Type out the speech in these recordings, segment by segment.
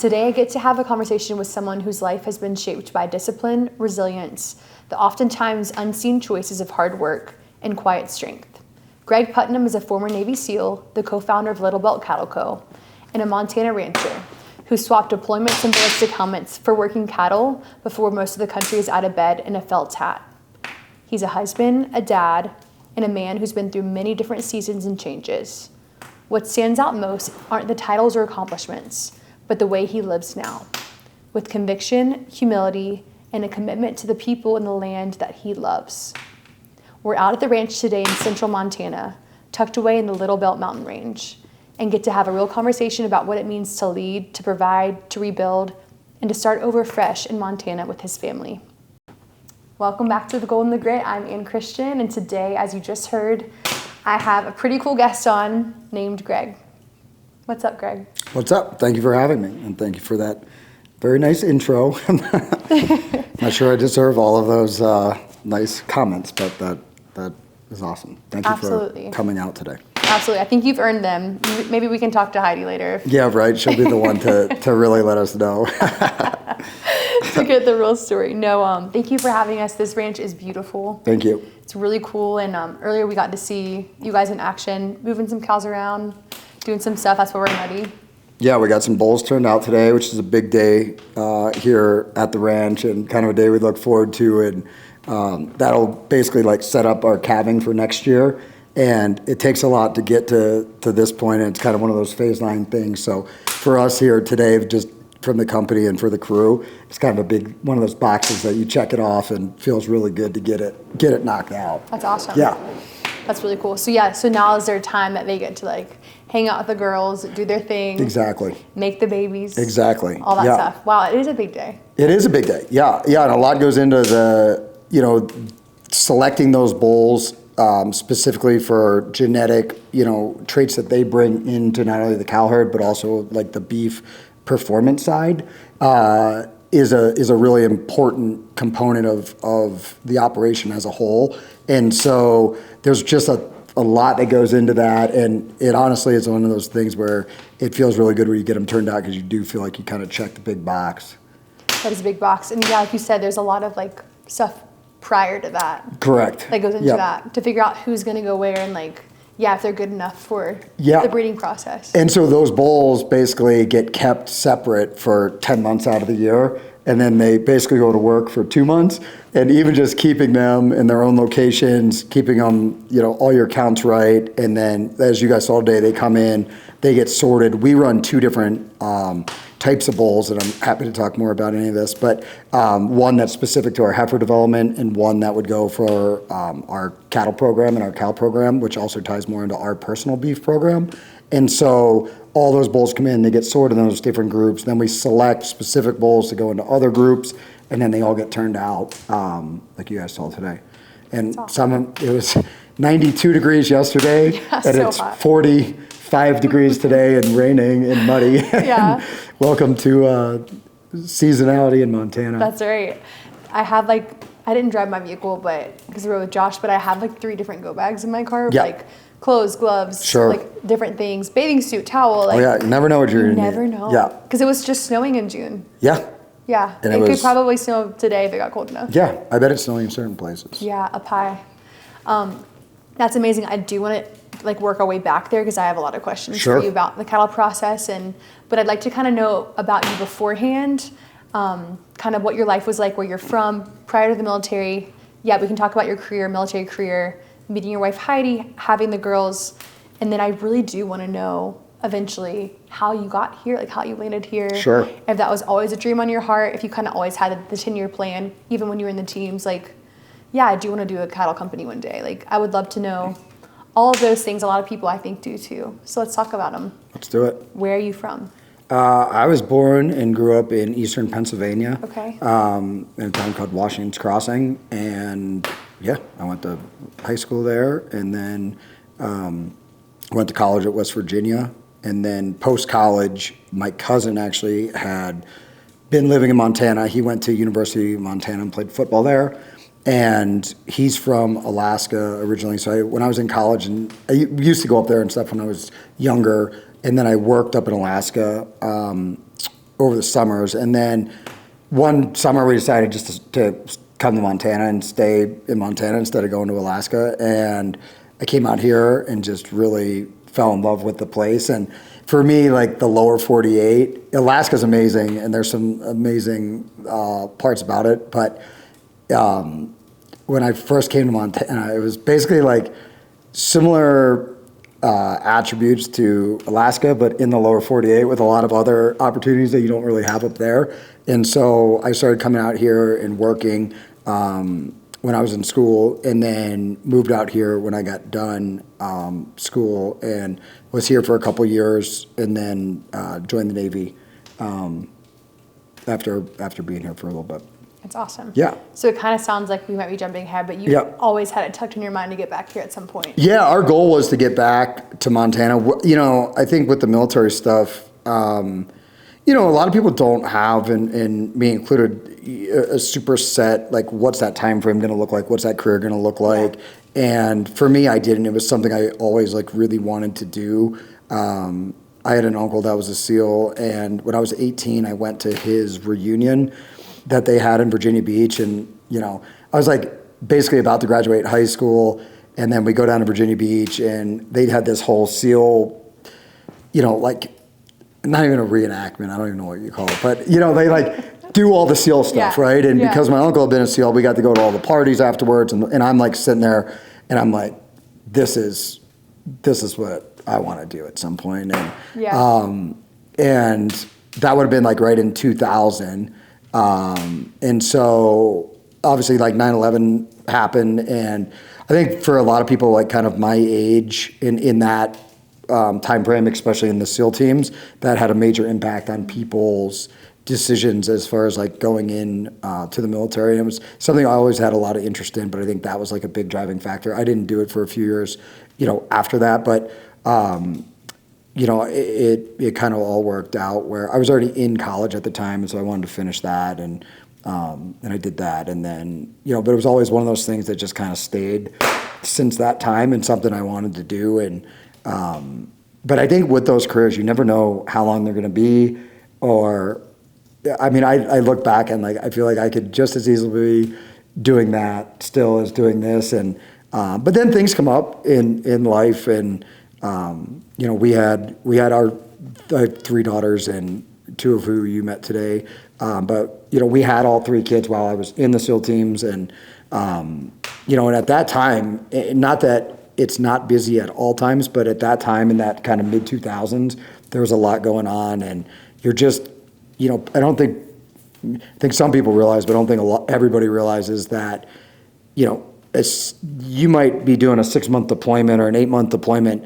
Today I get to have a conversation with someone whose life has been shaped by discipline, resilience, the oftentimes unseen choices of hard work, and quiet strength. Greg Putnam is a former Navy SEAL, the co-founder of Little Belt Cattle Co., and a Montana rancher who swapped deployments and ballistic helmets for working cattle before most of the country is out of bed in a felt hat. He's a husband, a dad, and a man who's been through many different seasons and changes. What stands out most aren't the titles or accomplishments, but the way he lives now, with conviction, humility, and a commitment to the people and the land that he loves. We're out at the ranch today in central Montana, tucked away in the Little Belt Mountain Range, and get to have a real conversation about what it means to lead, to provide, to rebuild, and to start over fresh in Montana with his family. Welcome back to The Gold and the Grit. I'm Ann Christian, and today, as you just heard, I have a pretty cool guest on named Greg. What's up, Greg? What's up? Thank you for having me, and thank you for that very nice intro. Not sure I deserve all of those nice comments, but that is awesome. Thank you for coming out today. Absolutely. I think you've earned them. Maybe we can talk to Heidi later. Yeah, right. She'll be the one to really let us know. To get the real story. No, thank you for having us. This ranch is beautiful. Thank you. It's really cool. And earlier we got to see you guys in action, moving some cows around, doing some stuff. That's what we're ready. Yeah, we got some bulls turned out today, which is a big day here at the ranch and kind of a day we look forward to. And that'll basically like set up our calving for next year. And it takes a lot to get to this point, and it's kind of one of those phase line things. So for us here today, just from the company and for the crew, it's kind of a big one of those boxes that you check it off and feels really good to get it knocked out. That's awesome. Yeah. That's really cool. So now is their time that they get to like hang out with the girls, do their thing. Exactly. Make the babies. Exactly. All that stuff. Wow, it is a big day. It is a big day. Yeah. Yeah, and a lot goes into selecting those bulls. Specifically for genetic, traits that they bring into not only the cow herd, but also like the beef performance side, is a really important component of the operation as a whole. And so there's just a lot that goes into that. And it honestly is one of those things where it feels really good when you get them turned out, because you do feel like you kind of check the big box. That is a big box. And yeah, like you said, there's a lot of like stuff prior to that. Correct. That goes into that to figure out who's going to go where and if they're good enough for the breeding process. And so those bulls basically get kept separate for 10 months out of the year, and then they basically go to work for 2 months. And even just keeping them in their own locations, keeping them, all your counts right. And then as you guys saw today, they come in, they get sorted. We run two different types of bulls, and I'm happy to talk more about any of this, but one that's specific to our heifer development, and one that would go for our cattle program and our cow program, which also ties more into our personal beef program. And so all those bulls come in, they get sorted in those different groups, then we select specific bulls to go into other groups, and then they all get turned out, like you guys saw today. And it was 92 degrees yesterday, and so it's hot. 45 degrees today and raining and muddy. Yeah. Welcome to seasonality in Montana. That's right. I have I didn't drive my vehicle, because I rode with Josh, but I have 3 different go bags in my car, clothes, gloves, different things, bathing suit, towel. You never know what you're going to need. You never know. Yeah. Because it was just snowing in June. Yeah. Yeah. And it could probably snow today if it got cold enough. Yeah. I bet it's snowing in certain places. Yeah, up high. That's amazing. I do want to work our way back there, because I have a lot of questions for you about the cattle process, but I'd like to kind of know about you beforehand, kind of what your life was like, where you're from prior to the military. Yeah, we can talk about your career, military career, meeting your wife Heidi, having the girls, and then I really do want to know eventually how you got here, how you landed here. Sure. If that was always a dream on your heart, if you kind of always had the 10-year plan, even when you were in the teams, I do want to do a cattle company one day. I would love to know all of those things. A lot of people, I think, do too. So let's talk about them. Let's do it. Where are you from? I was born and grew up in eastern Pennsylvania. Okay. In a town called Washington's Crossing. And I went to high school there, and then went to college at West Virginia. And then post-college, my cousin actually had been living in Montana. He went to University of Montana and played football there. And he's from Alaska originally. So when I was in college, and I used to go up there and stuff when I was younger, and then I worked up in Alaska over the summers. And then one summer we decided just to come to Montana and stay in Montana instead of going to Alaska. And I came out here and just really fell in love with the place. And for me, like the lower 48, Alaska's amazing, and there's some amazing parts about it. But when I first came to Montana, it was basically like similar attributes to Alaska, but in the lower 48 with a lot of other opportunities that you don't really have up there. And so I started coming out here and working when I was in school, and then moved out here when I got done school, and was here for a couple years, and then joined the Navy after being here for a little bit. It's awesome. Yeah. So it kind of sounds like we might be jumping ahead, but you always had it tucked in your mind to get back here at some point. Yeah, our goal was to get back to Montana. You know, I think with the military stuff, you know, a lot of people don't have, and me included, a super set, like, what's that time frame going to look like? What's that career going to look like? Yeah. And for me, I didn't. It was something I always, like, really wanted to do. I had an uncle that was a SEAL, and when I was 18, I went to his reunion that they had in Virginia Beach. And, you know, I was, like, basically about to graduate high school, and then we go down to Virginia Beach, and they had this whole SEAL, you know, like, not even a reenactment, I don't even know what you call it, but, you know, they, like, do all the SEAL stuff, right? And because my uncle had been a SEAL, we got to go to all the parties afterwards, and I'm, like, sitting there, and I'm like, this is what I want to do at some point. And and that would have been, like, right in 2000. And so obviously, like, 9/11 happened, and I think for a lot of people, like, kind of my age in that time frame, especially in the SEAL teams, that had a major impact on people's decisions as far as, like, going in to the military. And it was something I always had a lot of interest in, but I think that was, like, a big driving factor. I didn't do it for a few years, you know, after that, but you know, it kind of all worked out where I was already in college at the time, and so I wanted to finish that, and I did that, and then, you know, but it was always one of those things that just kind of stayed since that time, and something I wanted to do. And but I think with those careers, you never know how long they're going to be, or, I mean, I look back and, like, I feel like I could just as easily be doing that still as doing this, and but then things come up in life, and you know, we had I have 3 daughters, and 2 of who you met today, but, you know, we had all 3 kids while I was in the SEAL teams, and you know, and at that time, not that it's not busy at all times, but at that time, in that kind of mid 2000s, there was a lot going on, and you're just, you know, I think some people realize, but I don't think everybody realizes that, you know, you might be doing a 6-month deployment or an 8-month deployment,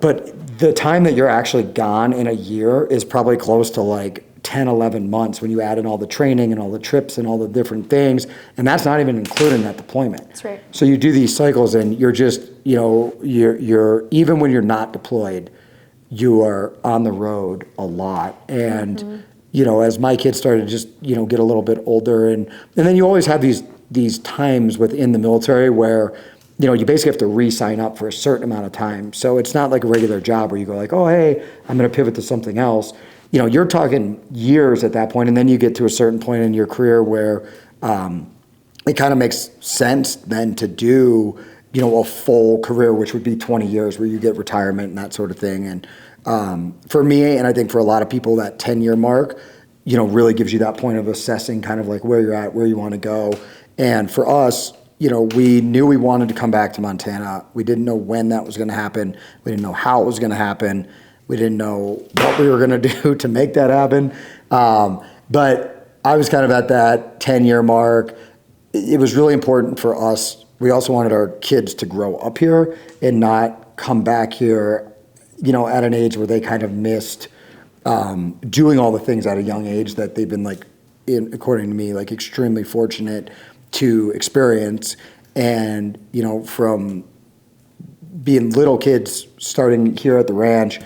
but the time that you're actually gone in a year is probably close to, like, 10, 11 months when you add in all the training and all the trips and all the different things, and that's not even including that deployment. That's right. So you do these cycles, and you're just, you know, you're even when you're not deployed, you are on the road a lot. And you know, as my kids started to just, you know, get a little bit older, and then you always have these times within the military where, you know, you basically have to re-sign up for a certain amount of time. So it's not like a regular job where you go like, oh, hey, I'm going to pivot to something else. You know, you're talking years at that point, and then you get to a certain point in your career where it kind of makes sense then to do, you know, a full career, which would be 20 years where you get retirement and that sort of thing. And for me, and I think for a lot of people, that 10-year mark, you know, really gives you that point of assessing kind of like where you're at, where you want to go. And for us, you know, we knew we wanted to come back to Montana. We didn't know when that was going to happen. We didn't know how it was going to happen. We didn't know what we were going to do to make that happen. But I was kind of at that 10-year mark. It was really important for us. We also wanted our kids to grow up here and not come back here, you know, at an age where they kind of missed doing all the things at a young age that they've been, like, according to me, like, extremely fortunate to experience. And, you know, from being little kids starting here at the ranch,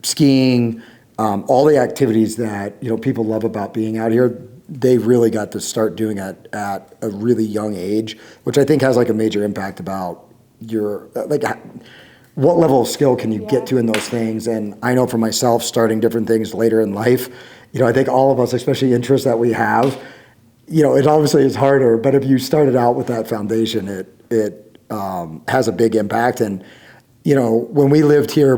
skiing, all the activities that, you know, people love about being out here, they really got to start doing it at a really young age, which I think has, like, a major impact about your, like, what level of skill can you Yeah. get to in those things? And I know for myself, starting different things later in life, I think all of us, especially interests that we have, it obviously is harder, but if you started out with that foundation, it has a big impact. And, when we lived here,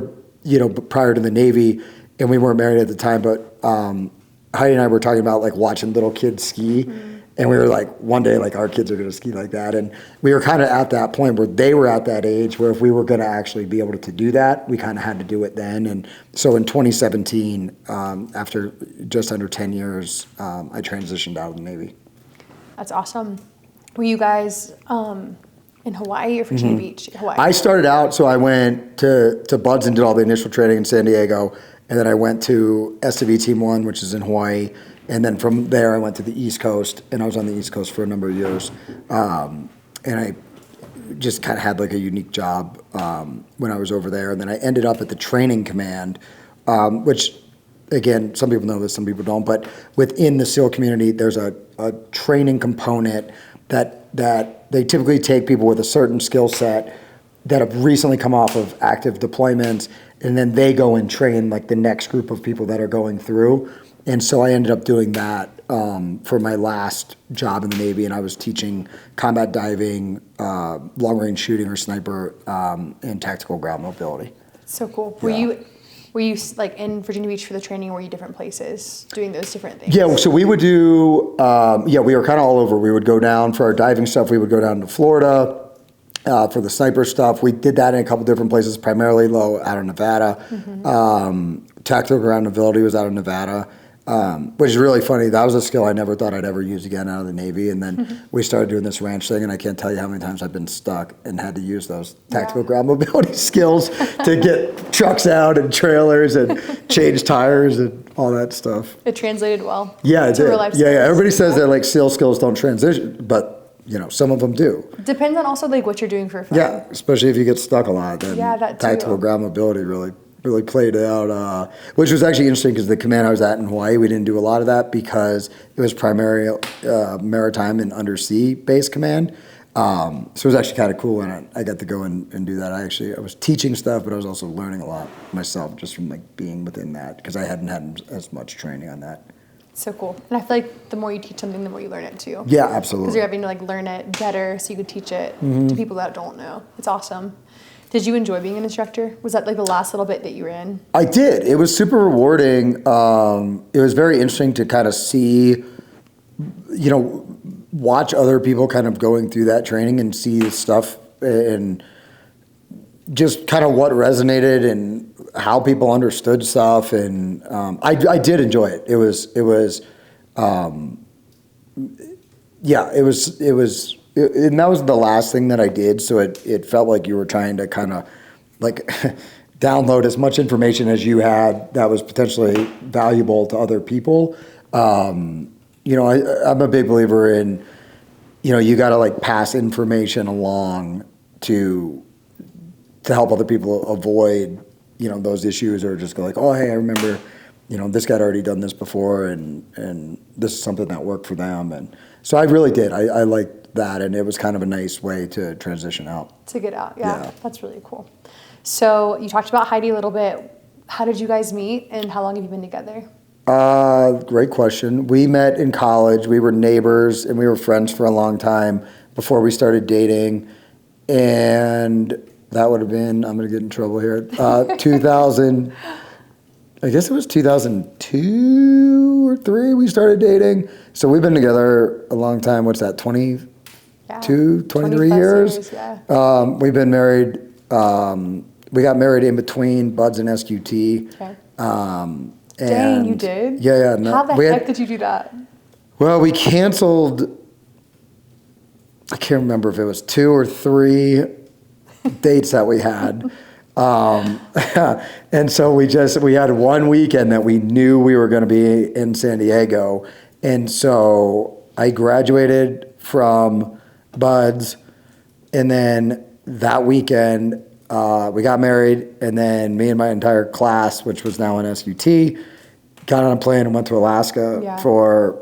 prior to the Navy, and we weren't married at the time, but Heidi and I were talking about like watching little kids ski. And we were like, one day, like our kids are going to ski like that. And we were kind of at that point where they were at that age where if we were going to actually be able to do that, we kind of had to do it then. And so in 2017, after just under 10 years, I transitioned out of the Navy. That's awesome. Were you guys in Hawaii or Virginia Beach? Hawaii. I started out, so I went to Buds and did all the initial training in San Diego. And then I went to STV Team 1, which is in Hawaii. And then from there, I went to the East Coast, and I was on the East Coast for a number of years. And I just kind of had like a unique job when I was over there. And then I ended up at the training command, which, again, some people know this, some people don't. But within the SEAL community, there's a training component that they typically take people with a certain skill set that have recently come off of active deployments, and then they go and train like the next group of people that are going through. And so I ended up doing that for my last job in the Navy, and I was teaching combat diving, long-range shooting or sniper, and tactical ground mobility. So cool. Yeah. Were you like in Virginia Beach for the training, or were you different places doing those different things? Yeah, so we would do, we were kind of all over. We would go down for our diving stuff. We would go down to Florida for the sniper stuff. We did that in a couple different places, primarily out of Nevada. Tactical ground mobility was out of Nevada. Which is really funny. That was a skill I never thought I'd ever use again out of the Navy. And then we started doing this ranch thing, and I can't tell you how many times I've been stuck and had to use those tactical ground mobility skills to get trucks out and trailers and change tires and all that stuff. It translated well. Yeah, it to did. real life Yeah. skills. Everybody says that like SEAL skills don't transition, but some of them do. Depends on also like what you're doing for fun. Yeah, especially if you get stuck a lot. Then that too. tactical ground mobility really played out, which was actually interesting because the command I was at in Hawaii, we didn't do a lot of that because it was primarily maritime and undersea based command. So it was actually kind of cool, and I got to go and do that. I was teaching stuff, but I was also learning a lot myself just from like being within that because I hadn't had as much training on that. So cool. And I feel like the more you teach something, the more you learn it too. Yeah, absolutely. Because you're having to like learn it better so you could teach it to people that don't know. It's awesome. Did you enjoy being an instructor? Was that like the last little bit that you were in? I did. It was super rewarding. It was very interesting to kind of see, watch other people kind of going through that training and see stuff and just kind of what resonated and how people understood stuff. And I did enjoy it. It was and that was the last thing that I did, so it felt like you were trying to kind of like download as much information as you had that was potentially valuable to other people. I'm a big believer in, you got to like pass information along to help other people avoid, those issues, or just go like, oh, hey, I remember, this guy had already done this before, and this is something that worked for them. And so I really did. I liked that, and it was kind of a nice way to transition out. To get out, yeah. That's really cool. So you talked about Heidi a little bit. How did you guys meet, and how long have you been together? Great question. We met in college. We were neighbors, and we were friends for a long time before we started dating. And that would have been, I'm going to get in trouble here, 2000, I guess it was 2002 or 3 we started dating. So we've been together a long time. What's that, 23 years? Yeah. We've been married. We got married in between Buds and SQT. Okay. Dang, you did? Yeah. No, how the heck did you do that? Well, we canceled, I can't remember if it was 2 or 3 dates that we had. And so we had one weekend that we knew we were going to be in San Diego. And so I graduated from Buds, and then that weekend we got married, and then me and my entire class, which was now in SUT, got on a plane and went to Alaska for,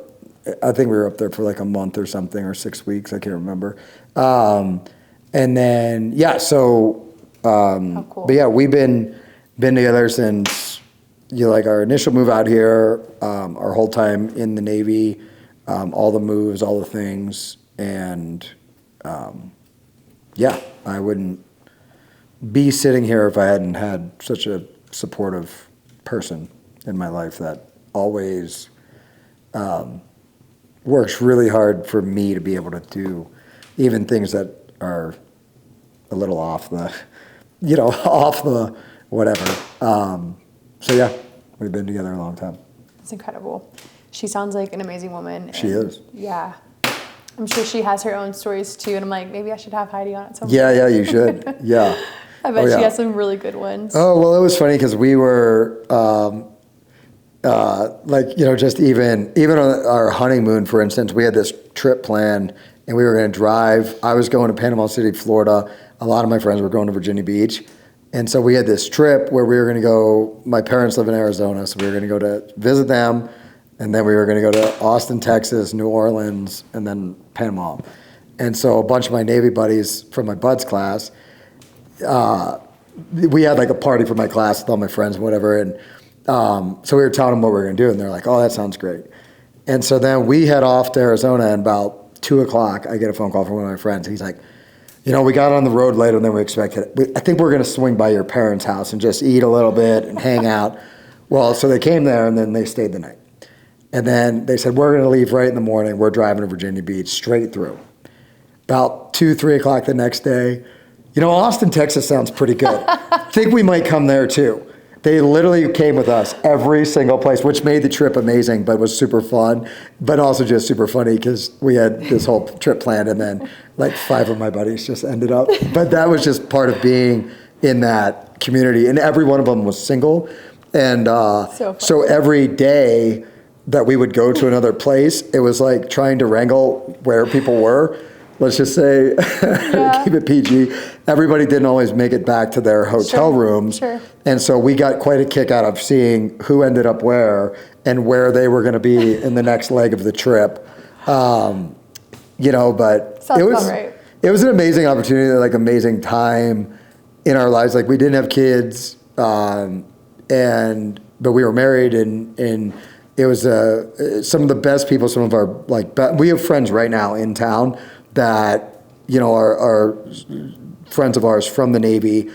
I think we were up there for like a month or something, or 6 weeks, I can't remember. And then, so How cool. But yeah, we've been together since like our initial move out here, our whole time in the Navy, all the moves, all the things, and yeah, I wouldn't be sitting here if I hadn't had such a supportive person in my life that always works really hard for me to be able to do even things that are a little off the, off the whatever. So yeah, we've been together a long time. It's incredible. She sounds like an amazing woman. She is. Yeah. I'm sure she has her own stories too, and I'm like, maybe I should have Heidi on at some point. Yeah, you should. Yeah. I bet she has some really good ones. Oh, well, it was funny because we were, just even on our honeymoon, for instance, we had this trip planned and we were going to drive. I was going to Panama City, Florida. A lot of my friends were going to Virginia Beach. And so we had this trip where we were going to go, my parents live in Arizona, so we were going to go to visit them. And then we were going to go to Austin, Texas, New Orleans, and then Panama. And so a bunch of my Navy buddies from my buds class, we had like a party for my class with all my friends and whatever. And so we were telling them what we were going to do. And they're like, oh, that sounds great. And so then we head off to Arizona, and about 2 o'clock, I get a phone call from one of my friends. He's like, we got on the road later than we expected. I think we're going to swing by your parents' house and just eat a little bit and hang out. Well, so they came there, and then they stayed the night. And then they said, we're going to leave right in the morning. We're driving to Virginia Beach straight through. About 2, 3 o'clock the next day, Austin, Texas sounds pretty good. Think we might come there too. They literally came with us every single place, which made the trip amazing, but was super fun, but also just super funny because we had this whole trip planned, and then like 5 of my buddies just ended up. But that was just part of being in that community, and every one of them was single. And so every day that we would go to another place, it was like trying to wrangle where people were. Let's just say, keep it PG. Everybody didn't always make it back to their hotel rooms. Sure. And so we got quite a kick out of seeing who ended up where and where they were going to be in the next leg of the trip. But it was an amazing opportunity, like amazing time in our lives. Like we didn't have kids, but we were married, and it was some of the best people. Some of our we have friends right now in town that are friends of ours from the Navy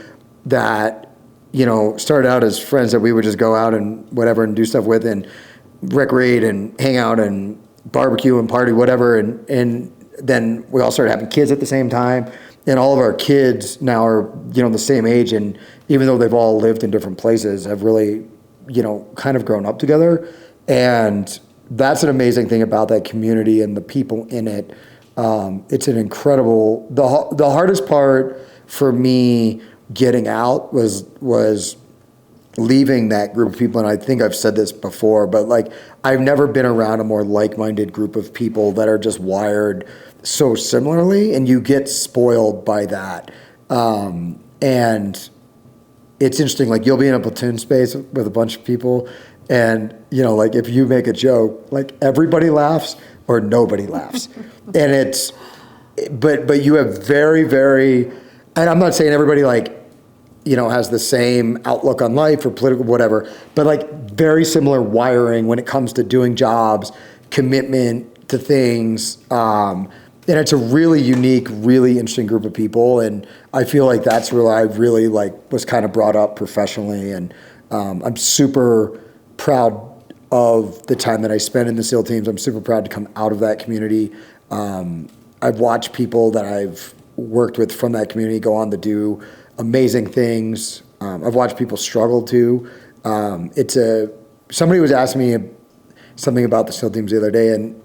that started out as friends that we would just go out and whatever and do stuff with and recreate and hang out and barbecue and party, whatever, and then we all started having kids at the same time, and all of our kids now are the same age, and even though they've all lived in different places, have really kind of grown up together. And that's an amazing thing about that community and the people in it. It's an incredible, the hardest part for me getting out was leaving that group of people. And I think I've said this before, but I've never been around a more like-minded group of people that are just wired so similarly, and you get spoiled by that. And it's interesting, you'll be in a platoon space with a bunch of people, and if you make a joke, everybody laughs or nobody laughs. And but you have very, very, and I'm not saying everybody has the same outlook on life or political whatever, but very similar wiring when it comes to doing jobs, commitment to things. And it's a really unique, really interesting group of people. And I feel like that's where I really was kind of brought up professionally. And I'm super proud of the time that I spent in the SEAL teams. I'm super proud to come out of that community. I've watched people that I've worked with from that community go on to do amazing things. I've watched people struggle too. Somebody was asking me something about the SEAL teams the other day, and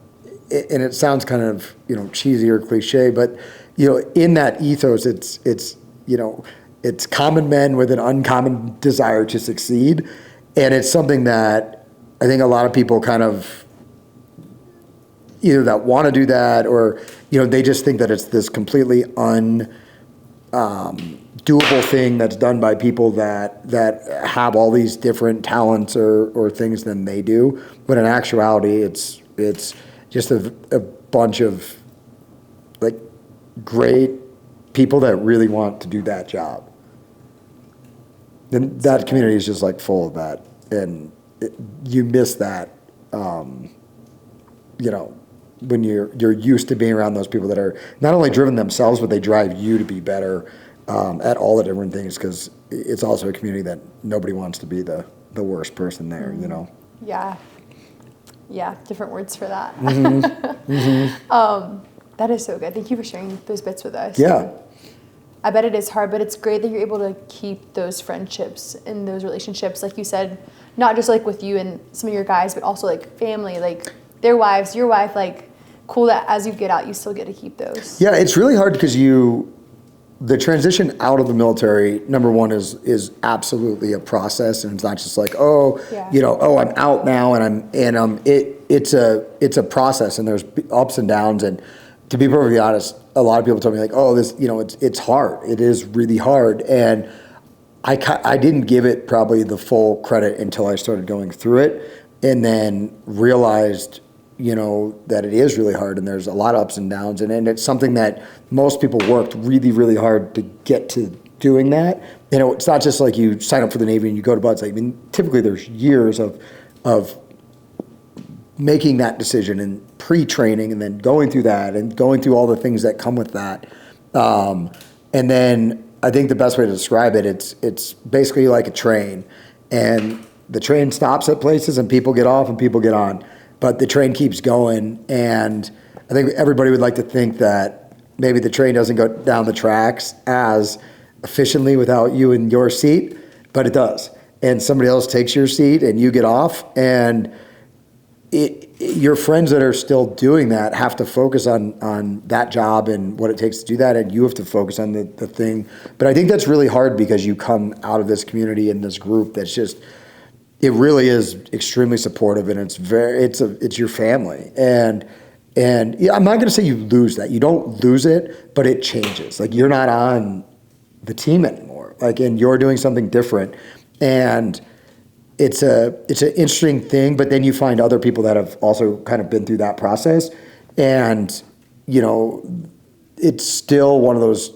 it sounds kind of cheesy or cliche, but in that ethos, it's common men with an uncommon desire to succeed, and it's something that I think a lot of people kind of either that want to do that or they just think that it's this completely doable thing that's done by people that have all these different talents or things than they do. But in actuality, it's just a bunch of great people that really want to do that job. And that community is just like full of that. And you miss that, you know, when you're used to being around those people that are not only driven themselves, but they drive you to be better at all the different things, because it's also a community that nobody wants to be the worst person there, you know? Yeah. Yeah, different words for that. That is so good. Thank you for sharing those bits with us. Yeah. I bet it is hard, but it's great that you're able to keep those friendships and those relationships, like you said, not just like with you and some of your guys, but also like family, like their wives, your wife, like cool that as you get out, you still get to keep those. Yeah, it's really hard because the transition out of the military, number one, is absolutely a process, and it's not just like, I'm out now it's a process, and there's ups and downs. And to be perfectly honest, a lot of people told me like, oh, this, it's hard. It is really hard, and I didn't give it probably the full credit until I started going through it, and then realized, that it is really hard, and there's a lot of ups and downs, and it's something that most people worked really, really hard to get to doing that. It's not just like you sign up for the Navy and you go to BUD/S. I mean, typically there's years of making that decision and pre-training, and then going through that and going through all the things that come with that. And then I think the best way to describe it, it's basically like a train, and the train stops at places and people get off and people get on. But the train keeps going, and I think everybody would like to think that maybe the train doesn't go down the tracks as efficiently without you in your seat, but it does. And somebody else takes your seat and you get off, and your friends that are still doing that have to focus on that job and what it takes to do that, and you have to focus on the thing. But I think that's really hard because you come out of this community and this group that's just, it really is extremely supportive, and it's your family. And yeah, I'm not going to say you lose that. You don't lose it, but it changes. Like, you're not on the team anymore. Like, and you're doing something different. And it's an interesting thing, but then you find other people that have also kind of been through that process. And, it's still one of those,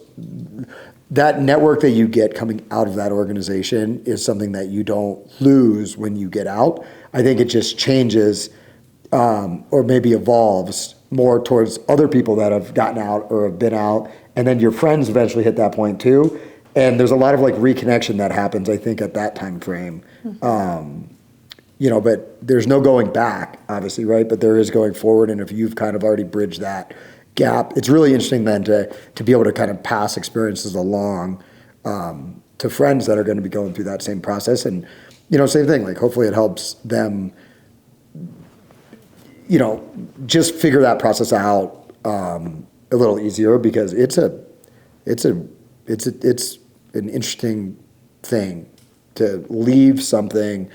that network that you get coming out of that organization is something that you don't lose when you get out. I think it just changes, or maybe evolves more towards other people that have gotten out or have been out, and then your friends eventually hit that point too. And there's a lot of like reconnection that happens, I think, at that time frame. But there's no going back, obviously, right? But there is going forward, and if you've kind of already bridged that gap, it's really interesting then to be able to kind of pass experiences along to friends that are going to be going through that same process. And same thing, like, hopefully it helps them just figure that process out a little easier, because it's an interesting thing to leave something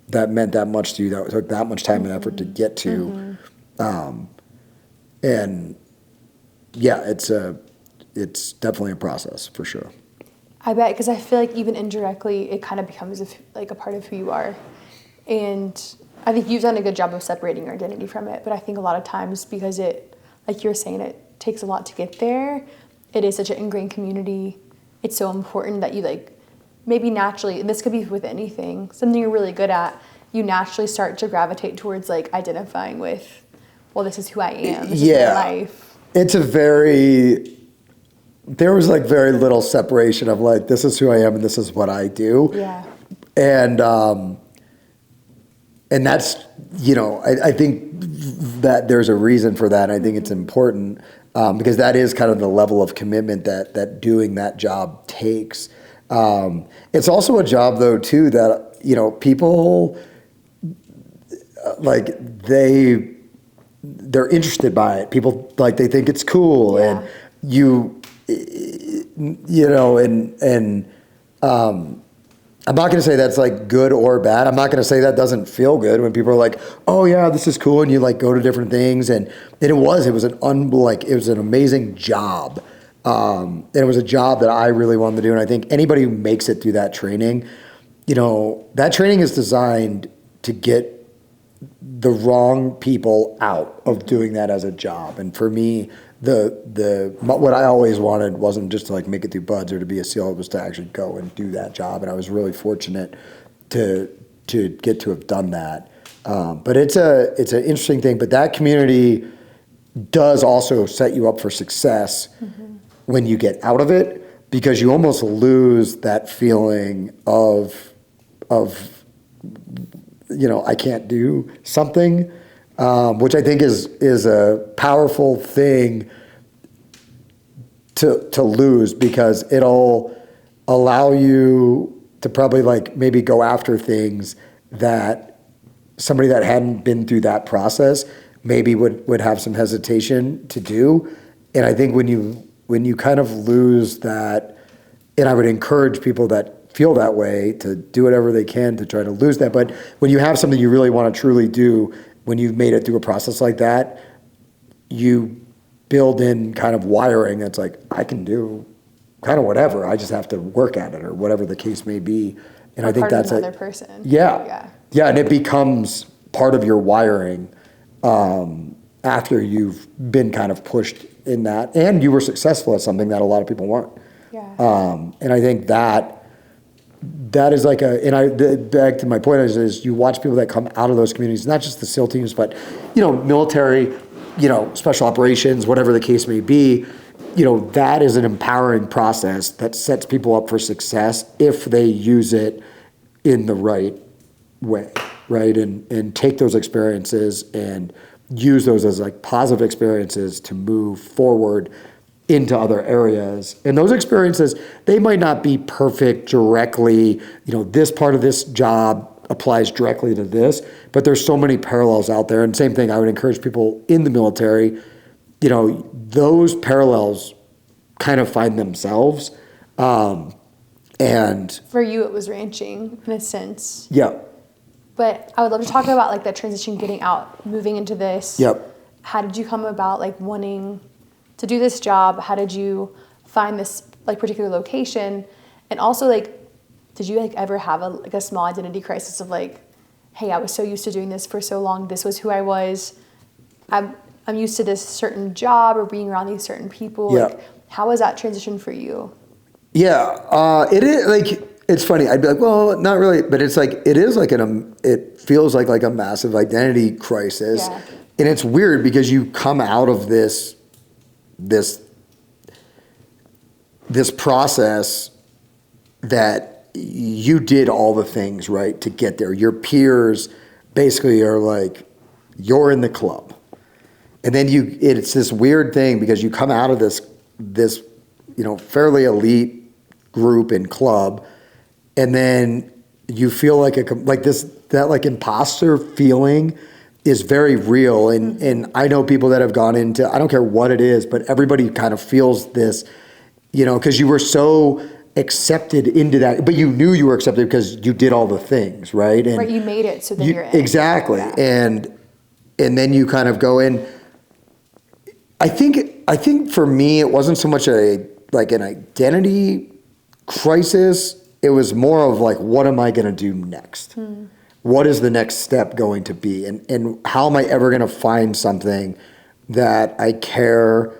that meant that much to you, that took that much time and effort to get to. And yeah, it's definitely a process for sure. I bet, because I feel like even indirectly, it kind of becomes like a part of who you are. And I think you've done a good job of separating your identity from it. But I think a lot of times, because it, like you're saying, it takes a lot to get there. It is such an ingrained community. It's so important that you maybe naturally, and this could be with anything, something you're really good at, you naturally start to gravitate towards identifying with, well, this is who I am. This is my life. There was very little separation of this is who I am and this is what I do. Yeah. And that's, I think that there's a reason for that. I think it's important because that is kind of the level of commitment that doing that job takes. It's also a job though too that, people they're interested by it. People they think it's cool, and I'm not going to say that's good or bad. I'm not going to say that doesn't feel good when people are like, oh yeah, this is cool, and you go to different things, and it was an amazing job, and it was a job that I really wanted to do, and I think anybody who makes it through that training, that training is designed to get the wrong people out of doing that as a job. And for me, what I always wanted wasn't just to like make it through buds or to be a SEAL. It was to actually go and do that job, and I was really fortunate to get to have done that. But it's an interesting thing. But that community does also set you up for success when you get out of it, because you almost lose that feeling of I can't do something, which I think is a powerful thing to lose, because it'll allow you to probably like maybe go after things that somebody that hadn't been through that process maybe would have some hesitation to do. And I think when you kind of lose that, and I would encourage people that feel that way to do whatever they can to try to lose that. But when you have something you really want to truly do, when you've made it through a process like that, you build in kind of wiring that's like, I can do kind of whatever. I just have to work at it, or whatever the case may be. And I think that's another person. Yeah, and it becomes part of your wiring after you've been kind of pushed in that, and you were successful at something that a lot of people weren't. Yeah. And I think that is like back to my point is you watch people that come out of those communities, not just the SEAL teams, but military, special operations, whatever the case may be. That is an empowering process that sets people up for success if they use it in the right way, right? And take those experiences and use those as like positive experiences to move forward into other areas. And those experiences, they might not be perfect directly, this part of this job applies directly to this, but there's so many parallels out there. And same thing, I would encourage people in the military, those parallels kind of find themselves. And for you, it was ranching in a sense. Yeah. But I would love to talk about like that transition, getting out, moving into this. Yep. How did you come about like wanting to do this job? How did you find this like particular location? And also like, did you like ever have a small identity crisis of like, hey, I was so used to doing this for so long. This was who I was. I'm used to this certain job or being around these certain people. Yeah. Like, how was that transition for you? Yeah, it is like, it's funny. I'd be like, well, not really, but it's like, it is like it feels like a massive identity crisis. Yeah. And it's weird because you come out of this process that you did all the things right to get there. Your peers basically are like, you're in the club. And then it's this weird thing because you come out of this fairly elite group and club, and then you feel like that imposter feeling is very real. And I know people that have gone into, I don't care what it is, but everybody kind of feels this, because you were so accepted into that, but you knew you were accepted because you did all the things, right? And right, you made it, so then you're in. Exactly. Yeah. And then you kind of go in. I think for me, it wasn't so much an identity crisis. It was more of like, what am I going to do next? What is the next step going to be? And how am I ever going to find something that I care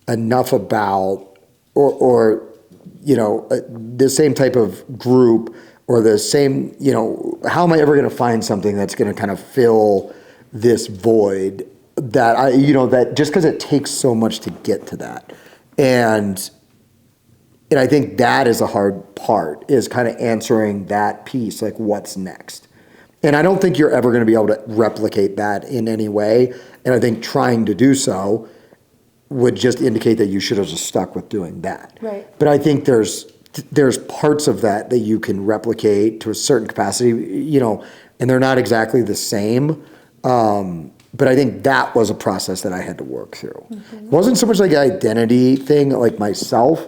enough about, or the same type of group, or the same, how am I ever going to find something that's going to kind of fill this void that that just because it takes so much to get to that. And I think that is a hard part, is kind of answering that piece, like what's next. And I don't think you're ever going to be able to replicate that in any way. And I think trying to do so would just indicate that you should have just stuck with doing that. Right. But I think there's parts of that you can replicate to a certain capacity, and they're not exactly the same. But I think that was a process that I had to work through. It wasn't so much like an identity thing, like myself.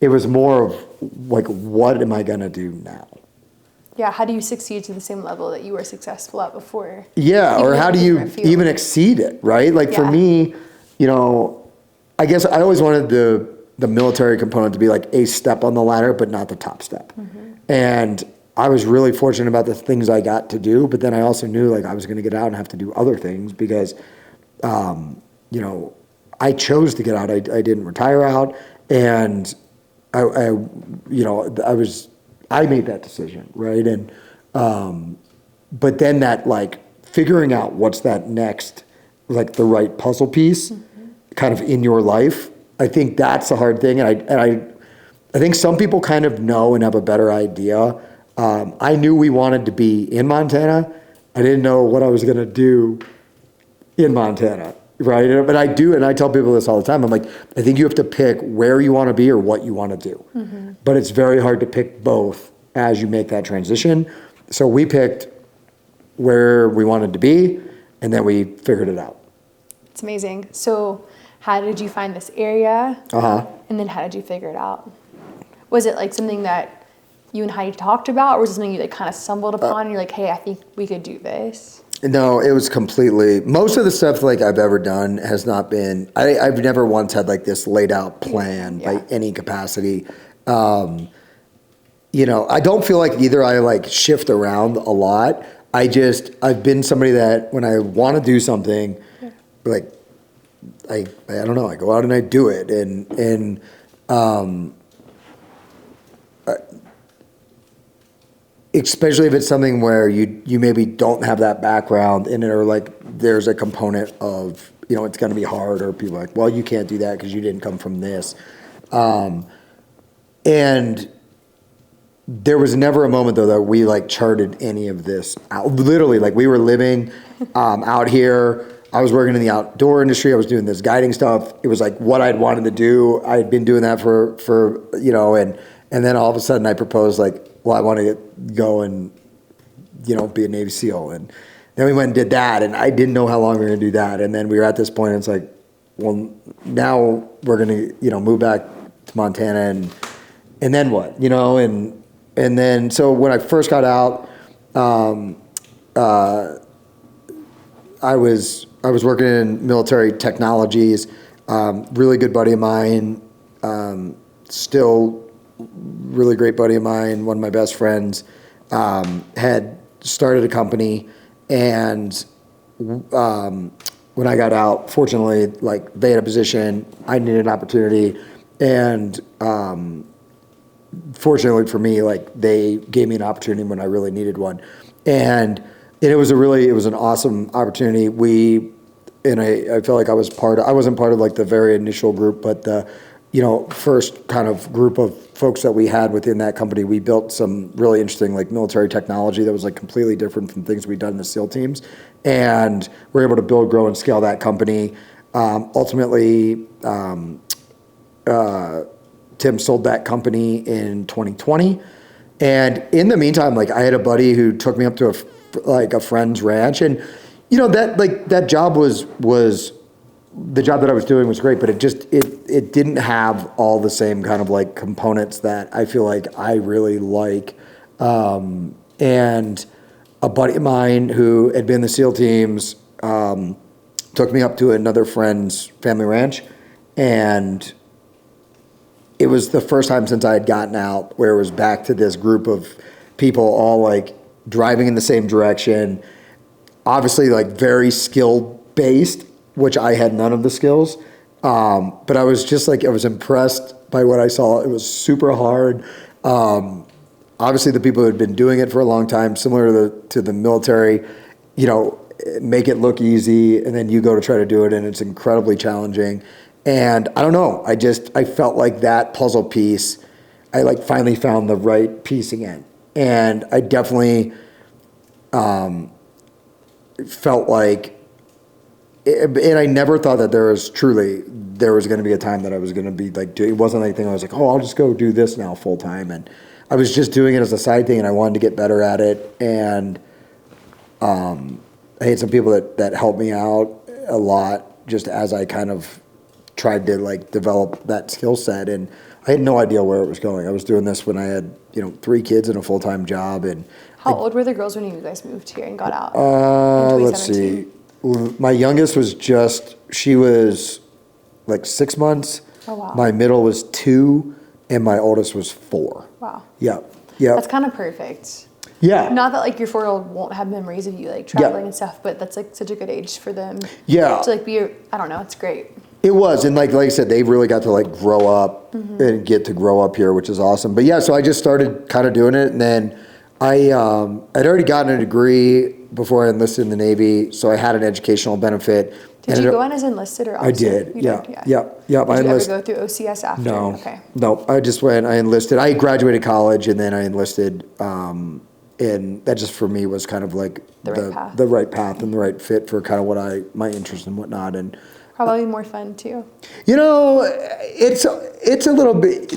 It was more of like, what am I going to do now? Yeah, how do you succeed to the same level that you were successful at before? Yeah, or how do you even exceed it, right? Like for me, I guess I always wanted the military component to be like a step on the ladder, but not the top step. And I was really fortunate about the things I got to do, but then I also knew like I was going to get out and have to do other things because, I chose to get out. I didn't retire out, and I made that decision, right? And but then that like figuring out what's that next, like the right puzzle piece, kind of in your life. I think that's the hard thing, and I think some people kind of know and have a better idea. I knew we wanted to be in Montana. I didn't know what I was going to do in Montana, right? But I do, and I tell people this all the time. I'm like, I think you have to pick where you want to be or what you want to do. But it's very hard to pick both as you make that transition. So we picked where we wanted to be, and then we figured it out. It's amazing. So how did you find this area? And then how did you figure it out? Was it like something that you and Heidi talked about, or was it something you like kind of stumbled upon and you're like, hey, I think we could do this? No, it was completely, most of the stuff like I've ever done has not been, I've never once had like this laid out plan by any capacity. I don't feel like either I like shift around a lot. I've been somebody that when I want to do something, like, I don't know, I go out and I do it. And especially if it's something where you maybe don't have that background in it, or like there's a component of, it's going to be hard, or people are like, well, you can't do that because you didn't come from this. And there was never a moment though that we like charted any of this out. Literally, like we were living out here. I was working in the outdoor industry. I was doing this guiding stuff. It was like what I'd wanted to do. I had been doing that for and then all of a sudden I proposed like, well, I want to go and, be a Navy SEAL. And then we went and did that, and I didn't know how long we were going to do that. And then we were at this point, and it's like, well, now we're going to, move back to Montana, and then what, and then, so when I first got out, I was working in military technologies, really good buddy of mine, still really great buddy of mine, one of my best friends, had started a company, and when I got out, fortunately, like they had a position, I needed an opportunity, and fortunately for me, like they gave me an opportunity when I really needed one, and it was an awesome opportunity. I felt like I wasn't part of like the very initial group, but the first kind of group of folks that we had within that company, we built some really interesting like military technology that was like completely different from things we'd done in the SEAL teams. And we're able to build, grow, and scale that company. Ultimately, Tim sold that company in 2020. And in the meantime, like I had a buddy who took me up to a friend's ranch, and that job was the job that I was doing was great, but it didn't have all the same kind of like components that I feel like I really like. And a buddy of mine who had been in the SEAL teams took me up to another friend's family ranch, and it was the first time since I had gotten out where it was back to this group of people all like driving in the same direction, obviously like very skill based, which I had none of the skills. But I was just like, I was impressed by what I saw. It was super hard. Obviously the people who had been doing it for a long time, similar to the military, make it look easy, and then you go to try to do it and it's incredibly challenging. And I don't know, I felt like that puzzle piece, I like finally found the right piece again. And I definitely felt like, and I never thought that there was going to be a time that I was going to be like, it wasn't anything I was like, oh, I'll just go do this now full time. And I was just doing it as a side thing, and I wanted to get better at it. And I had some people that helped me out a lot just as I kind of tried to like develop that skill set. And I had no idea where it was going. I was doing this when I had 3 kids and a full-time job. And how old were the girls when you guys moved here and got out? Let's see. My youngest was she was like 6 months. Oh, wow. My middle was 2, and my oldest was 4. Wow. Yeah. That's kind of perfect. Yeah. Not that like your 4-year-old won't have memories of you like traveling and stuff, but that's like such a good age for them. Yeah. To like be, I don't know, it's great. It was, and like I said, they really got to like grow up and get to grow up here, which is awesome. But yeah, so I just started kind of doing it, and then I'd already gotten a degree before I enlisted in the Navy, so I had an educational benefit. Did you go in as enlisted or officer? I did, yeah. Did, Yep. Did I you enlisted. ever go through OCS after? No. Okay. No, I just went, I enlisted. I graduated college and then I enlisted, and that just for me was kind of like The right path. the right path and the right fit for kind of what my interest and whatnot. And Probably more fun too. you know, it's a little bit,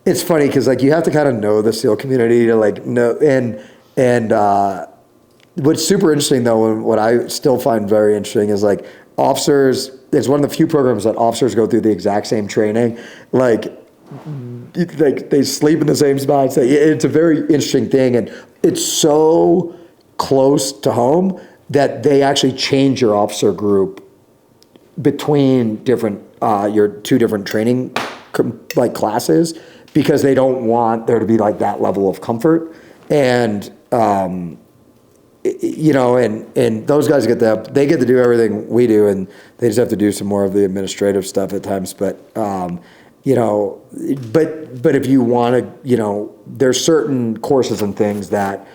it's funny because like you have to kind of know the SEAL community to like know, and what's super interesting though, and what I still find very interesting is like officers, it's one of the few programs that officers go through the exact same training. Like they sleep in the same spots. It's a very interesting thing, and it's so close to home that they actually change your officer group between different your two different training like classes because they don't want there to be like that level of comfort. And you know, and those guys they get to do everything we do, and they just have to do some more of the administrative stuff at times. But you know, but if you want to, you know, there's certain courses and things that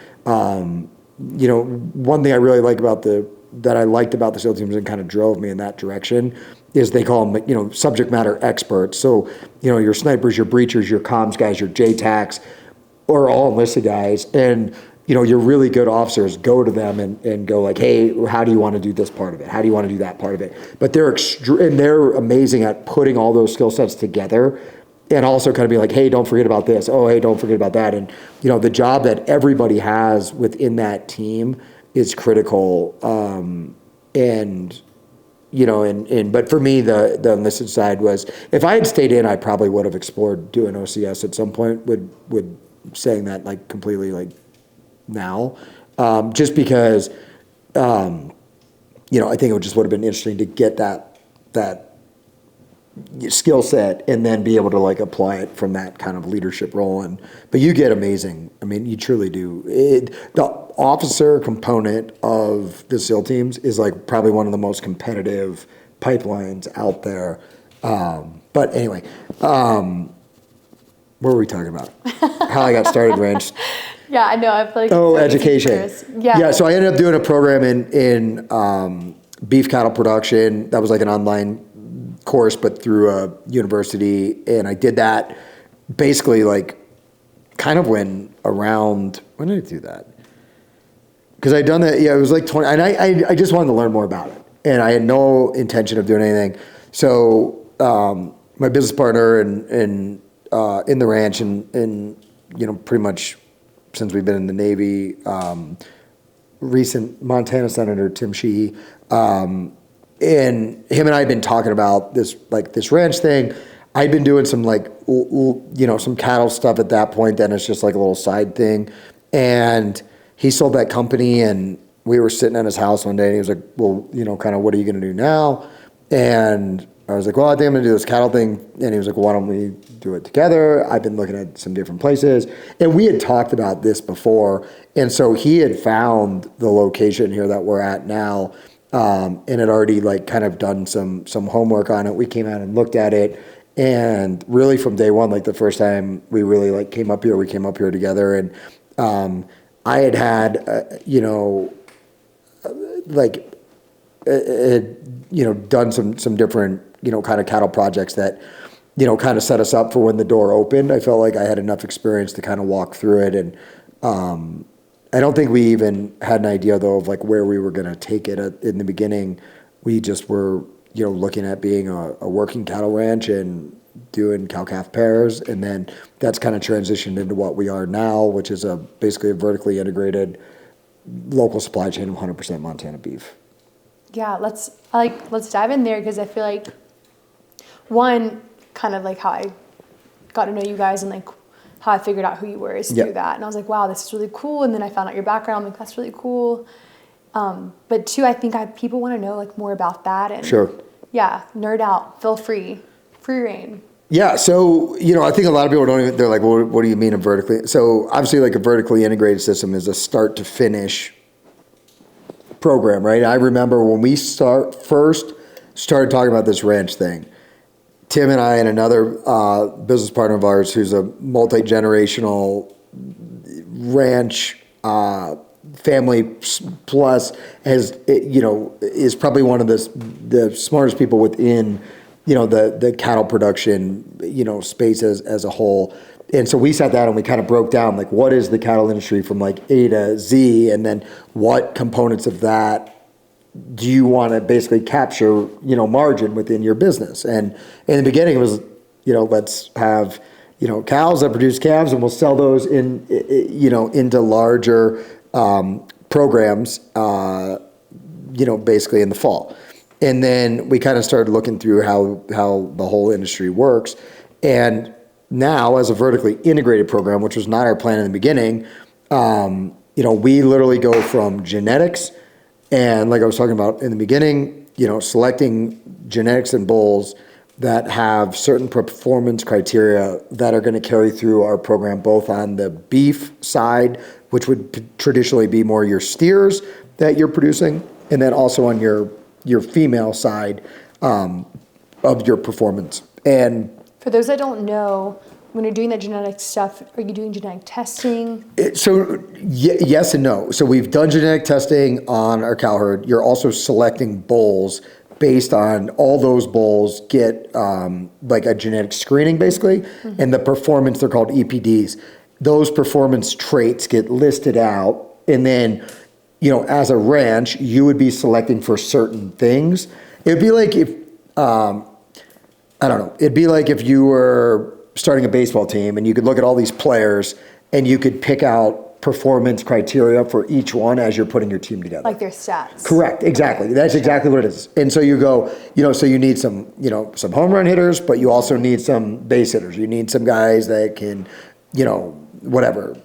you know, one thing I really like that I liked about the SEAL teams and kind of drove me in that direction is they call them, you know, subject matter experts. So, you know, your snipers, your breachers, your comms guys, your JTACs, or all enlisted guys, and you know, your really good officers go to them and go like, hey, how do you want to do this part of it? How do you want to do that part of it? But they're amazing at putting all those skill sets together and also kind of be like, hey, don't forget about this. Oh, hey, don't forget about that. And, you know, the job that everybody has within that team is critical. And, you know, but for me, the enlisted side was, if I had stayed in, I probably would have explored doing OCS at some point, would saying that like completely like now, just because, you know, I think it just would have been interesting to get that skill set and then be able to like apply it from that kind of leadership role. But you get amazing. I mean, you truly do. The officer component of the SEAL teams is like probably one of the most competitive pipelines out there. But anyway, what were we talking about? How I got started, Ranch. Yeah, I know. I feel like Education. Yeah. So I ended up doing a program in beef cattle production. That was like an online course, but through a university, and I did that basically like kind of when did I do that? Because I'd done that. Yeah, it was like 20, and I just wanted to learn more about it, and I had no intention of doing anything. So my business partner and in the ranch and you know, pretty much since we've been in the Navy, recent Montana Senator Tim Sheehy, and him and I had been talking about this ranch thing. I'd been doing some like, you know, some cattle stuff at that point. Then it's just like a little side thing. And he sold that company, and we were sitting at his house one day, and he was like, well, you know, kind of, what are you going to do now? And I was like, well, I think I'm going to do this cattle thing. And he was like, well, why don't we do it together? I've been looking at some different places. And we had talked about this before. And so he had found the location here that we're at now, and had already like kind of done some homework on it. We came out and looked at it. And really from day one, like the first time we really like came up here together. And I had, you know, like, you know, done some different, you know, kind of cattle projects that, you know, kind of set us up for when the door opened. I felt like I had enough experience to kind of walk through it. And I don't think we even had an idea though of like where we were going to take it in the beginning. We just were, you know, looking at being a working cattle ranch and doing cow-calf pairs. And then that's kind of transitioned into what we are now, which is basically a vertically integrated local supply chain of 100% Montana beef. Yeah, let's dive in there, because I feel like one, kind of like how I got to know you guys and like how I figured out who you were is through that. And I was like, wow, this is really cool. And then I found out your background. I'm like, that's really cool. But two, I think people want to know like more about that. And sure. Yeah, nerd out. Feel free reign. Yeah, so, you know, I think a lot of people they're like, well, what do you mean a vertically? So obviously like a vertically integrated system is a start to finish program, right? I remember when we first started talking about this ranch thing. Tim and I and another business partner of ours who's a multi-generational ranch family plus is probably one of the smartest people within the cattle production space as a whole. And so we sat down and we kind of broke down like what is the cattle industry from like A to Z, and then what components of that do you want to basically capture margin within your business. And in the beginning it was let's have cows that produce calves, and we'll sell those into larger programs basically in the fall. And then we kind of started looking through how the whole industry works. And now, as a vertically integrated program, which was not our plan in the beginning, we literally go from genetics and, like I was talking about in the beginning, selecting genetics and bulls that have certain performance criteria that are going to carry through our program, both on the beef side, which would traditionally be more your steers that you're producing, and then also on your female side of your performance. And for those that don't know, when you're doing that genetic stuff, are you doing genetic testing? Yes and no. So we've done genetic testing on our cow herd. You're also selecting bulls based on all those bulls get like a genetic screening basically, and the performance, they're called EPDs. Those performance traits get listed out, and then as a ranch, you would be selecting for certain things. It'd be like if it'd be like if you were starting a baseball team and you could look at all these players and you could pick out performance criteria for each one as you're putting your team together. Like their stats. Correct, exactly. That's exactly what it is. And so you go, so you need some home run hitters, but you also need some base hitters. You need some guys that can, whatever,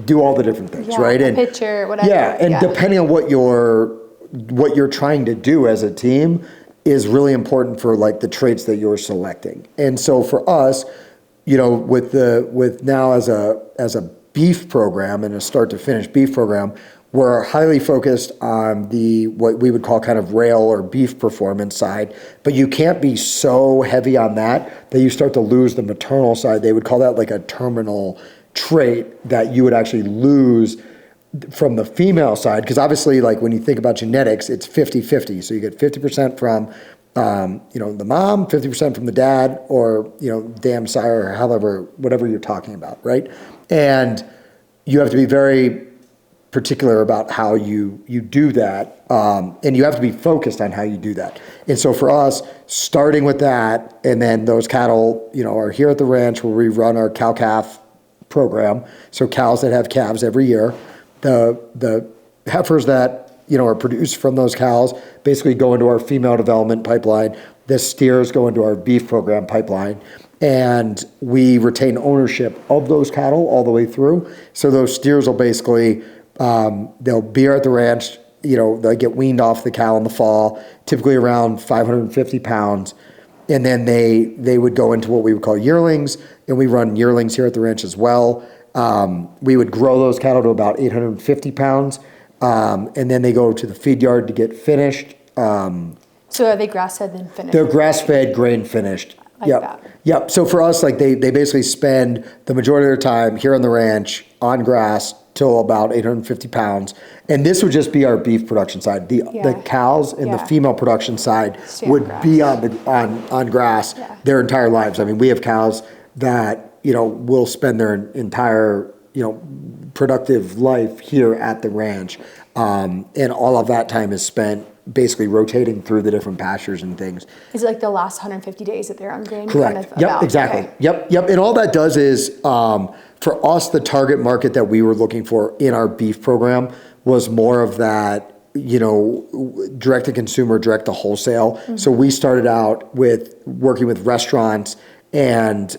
do all the different things, right? And pitcher, whatever. Yeah, and depending on what you're trying to do as a team is really important for like the traits that you're selecting. And so for us, with now as a beef program and a start to finish beef program, we're highly focused on what we would call kind of rail or beef performance side, but you can't be so heavy on that you start to lose the maternal side. They would call that like a terminal trait that you would actually lose from the female side, because obviously like when you think about genetics, it's 50-50. So you get 50% from the mom, 50% from the dad, or dam sire, or whatever you're talking about, right? And you have to be very particular about how you do that, and you have to be focused on how you do that. And so for us, starting with that, and then those cattle are here at the ranch where we run our cow-calf program, so cows that have calves every year. The heifers that are produced from those cows basically go into our female development pipeline. The steers go into our beef program pipeline, and we retain ownership of those cattle all the way through. So those steers will basically they'll be here at the ranch. They'll get weaned off the cow in the fall, typically around 550 pounds. And then they would go into what we would call yearlings, and we run yearlings here at the ranch as well. We would grow those cattle to about 850 pounds, and then they go to the feed yard to get finished. So are they grass-fed then finished? They're grass-fed, grain-finished. Yep. So for us, like they basically spend the majority of their time here on the ranch on grass till about 850 pounds. And this would just be our beef production side. The cows and the female production side would be on grass their entire lives. I mean, we have cows that, will spend their entire, productive life here at the ranch. And all of that time is spent basically rotating through the different pastures and things. Is it like the last 150 days that they're on grain? Correct. Exactly. Okay. Yep. And all that does is, for us, the target market that we were looking for in our beef program was more of that, direct to consumer, direct to wholesale. Mm-hmm. So we started out with working with restaurants and,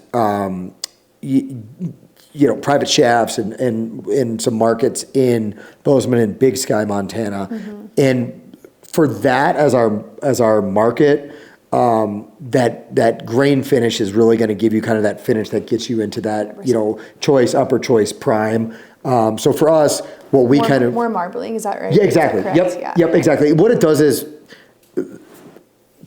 private chefs and some markets in Bozeman and Big Sky, Montana. Mm-hmm. And for that as our market, that grain finish is really going to give you kind of that finish that gets you into that, choice, upper choice prime. So for us, what we more marbling, is that right? Yeah, exactly. Yep, exactly. What it does is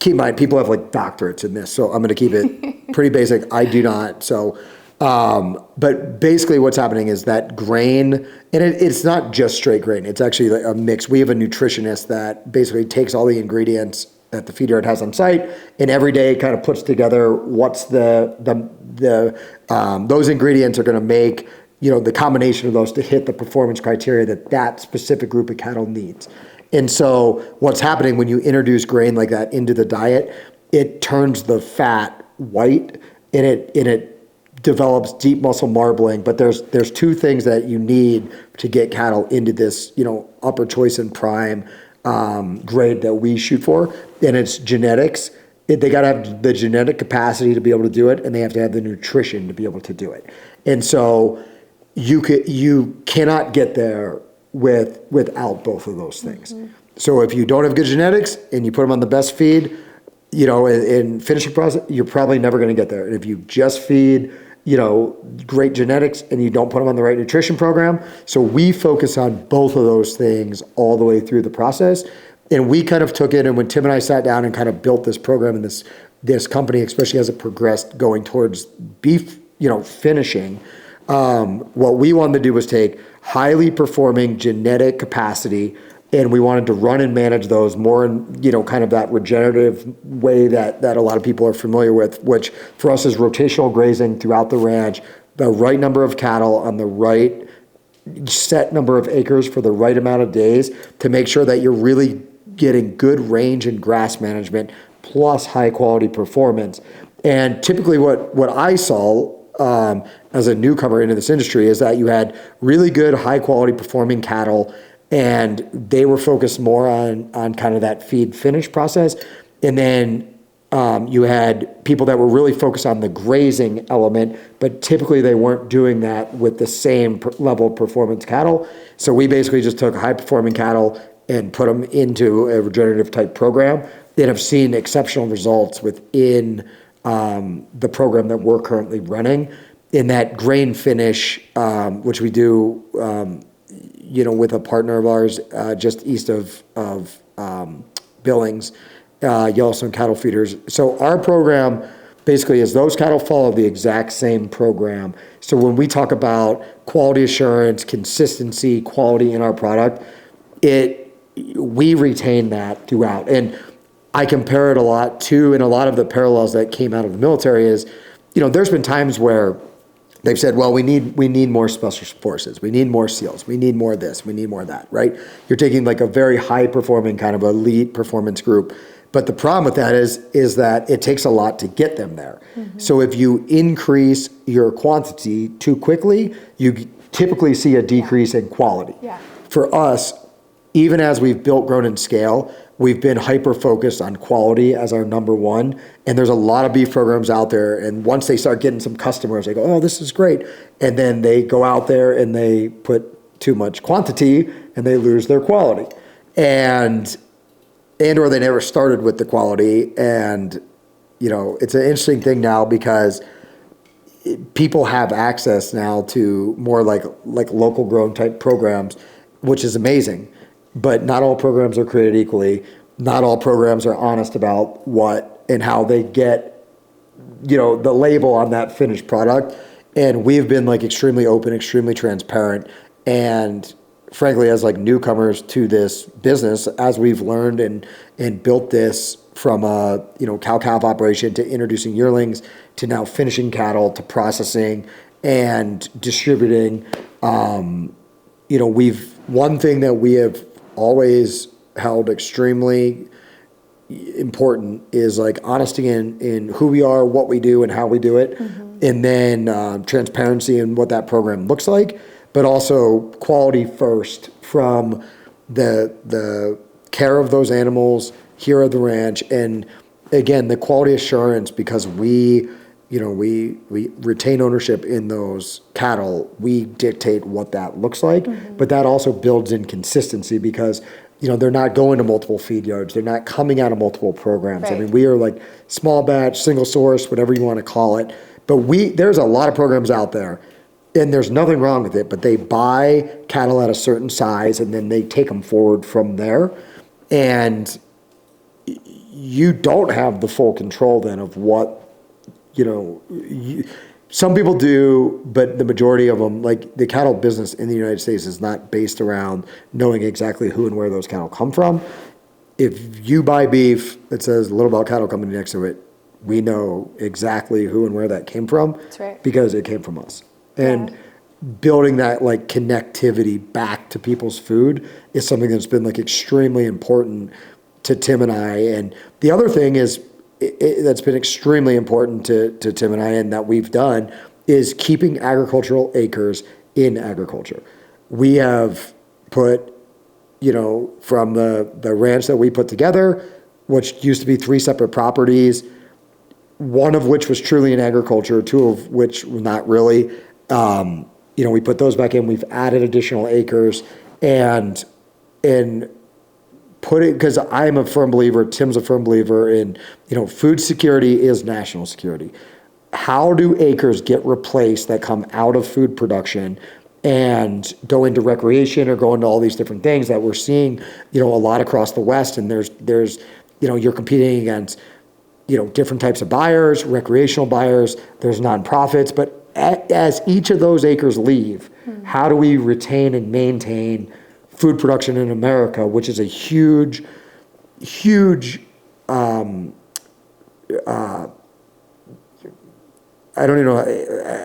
keep in mind, people have like doctorates in this, so I'm going to keep it pretty basic. I do not. So, but basically what's happening is that grain, and it's not just straight grain. It's actually like a mix. We have a nutritionist that basically takes all the ingredients that the feed yard has on site, and every day kind of puts together what's those ingredients are going to make, the combination of those to hit the performance criteria that specific group of cattle needs. And so what's happening when you introduce grain like that into the diet, it turns the fat white, and it develops deep muscle marbling. But there's two things that you need to get cattle into this, upper choice and prime grade that we shoot for, and it's genetics. They got to have the genetic capacity to be able to do it, and they have to have the nutrition to be able to do it. And so you cannot get there without both of those things. Mm-hmm. So if you don't have good genetics and you put them on the best feed, in finishing process, you're probably never going to get there. And if you just feed, great genetics and you don't put them on the right nutrition program. So we focus on both of those things all the way through the process. And we kind of took it, and when Tim and I sat down and kind of built this program and this company, especially as it progressed going towards beef, finishing, what we wanted to do was take highly performing genetic capacity, and we wanted to run and manage those more in, kind of that regenerative way that a lot of people are familiar with, which for us is rotational grazing throughout the ranch, the right number of cattle on the right set number of acres for the right amount of days to make sure that you're really getting good range and grass management plus high quality performance. And typically what I saw as a newcomer into this industry is that you had really good high quality performing cattle, and they were focused more on kind of that feed finish process. And then you had people that were really focused on the grazing element, but typically they weren't doing that with the same level of performance cattle. So we basically just took high performing cattle and put them into a regenerative type program and have seen exceptional results within the program that we're currently running. In that grain finish, which we do, with a partner of ours just east of Billings, Yellowstone Cattle Feeders. So our program basically is those cattle follow the exact same program. So when we talk about quality assurance, consistency, quality in our product, we retain that throughout. And I compare it a lot to, and a lot of the parallels that came out of the military is, there's been times where they've said, well, we need more special forces, we need more SEALs, we need more of this, we need more of that, right? You're taking like a very high performing kind of elite performance group. But the problem with that is that it takes a lot to get them there. Mm-hmm. So if you increase your quantity too quickly, you typically see a decrease in quality. Yeah. For us, even as we've built, grown, and scale, we've been hyper-focused on quality as our number one. And there's a lot of beef programs out there. And once they start getting some customers, they go, oh, this is great. And then they go out there and they put too much quantity and they lose their quality. And or they never started with the quality. And, it's an interesting thing now because people have access now to more like local grown type programs, which is amazing. But not all programs are created equally. Not all programs are honest about what and how they get, the label on that finished product. And we've been like extremely open, extremely transparent. And frankly, as like newcomers to this business, as we've learned and built this from a, cow-calf operation to introducing yearlings to now finishing cattle to processing and distributing, one thing that we have always held extremely important is like honesty in who we are, what we do, and how we do it. Mm-hmm. And then transparency in what that program looks like, but also quality first from the care of those animals here at the ranch. And again, the quality assurance, because we retain ownership in those cattle, we dictate what that looks like. Mm-hmm. But that also builds in consistency because, they're not going to multiple feed yards. They're not coming out of multiple programs. Right. I mean, we are like small batch, single source, whatever you want to call it. But there's a lot of programs out there, and there's nothing wrong with it, but they buy cattle at a certain size and then they take them forward from there. And you don't have the full control then of what, some people do, but the majority of them, like the cattle business in the United States is not based around knowing exactly who and where those cattle come from. If you buy beef that says Little Bell Cattle Company next to it, we know exactly who and where that came from. That's right. Because it came from us. And building that like connectivity back to people's food is something that's been like extremely important to Tim and I. And the other thing is that's been extremely important to Tim and I, and that we've done, is keeping agricultural acres in agriculture. We have put, from the ranch that we put together, which used to be 3 separate properties, one of which was truly in agriculture, 2 of which were not really. We put those back in. We've added additional acres and put it, because I'm a firm believer, Tim's a firm believer in, food security is national security. How do acres get replaced that come out of food production and go into recreation or go into all these different things that we're seeing, a lot across the West? And there's you're competing against, different types of buyers, recreational buyers, there's nonprofits, but as each of those acres leave, how do we retain and maintain food production in America, which is a huge, I don't even know,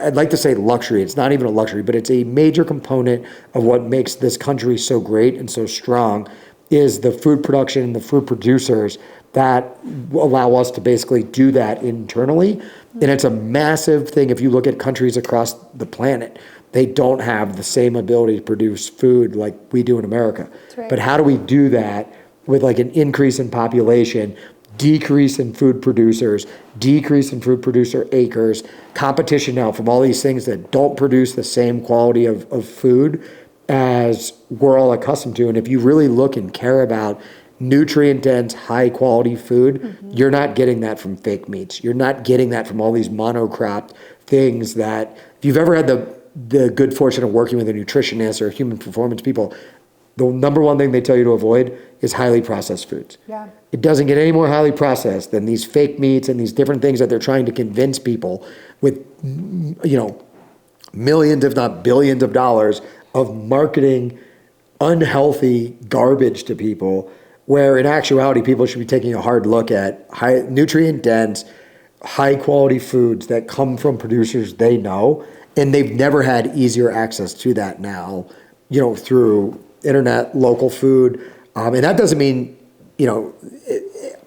I'd like to say luxury. It's not even a luxury, but it's a major component of what makes this country so great and so strong, is the food production and the food producers that allow us to basically do that internally. And it's a massive thing. If you look at countries across the planet, they don't have the same ability to produce food like we do in America. Right. But how do we do that with like an increase in population, decrease in food producers, decrease in food producer acres, competition now from all these things that don't produce the same quality of food as we're all accustomed to? And if you really look and care about nutrient-dense, high-quality food, you're not getting that from fake meats. You're not getting that from all these monocropped things that, if you've ever had the good fortune of working with a nutritionist or human performance people, the number one thing they tell you to avoid is highly processed foods. Yeah. It doesn't get any more highly processed than these fake meats and these different things that they're trying to convince people with, millions, if not billions of dollars of marketing unhealthy garbage to people, where in actuality, people should be taking a hard look at high nutrient-dense, high-quality foods that come from producers they know, and they've never had easier access to that now, through internet, local food. And that doesn't mean,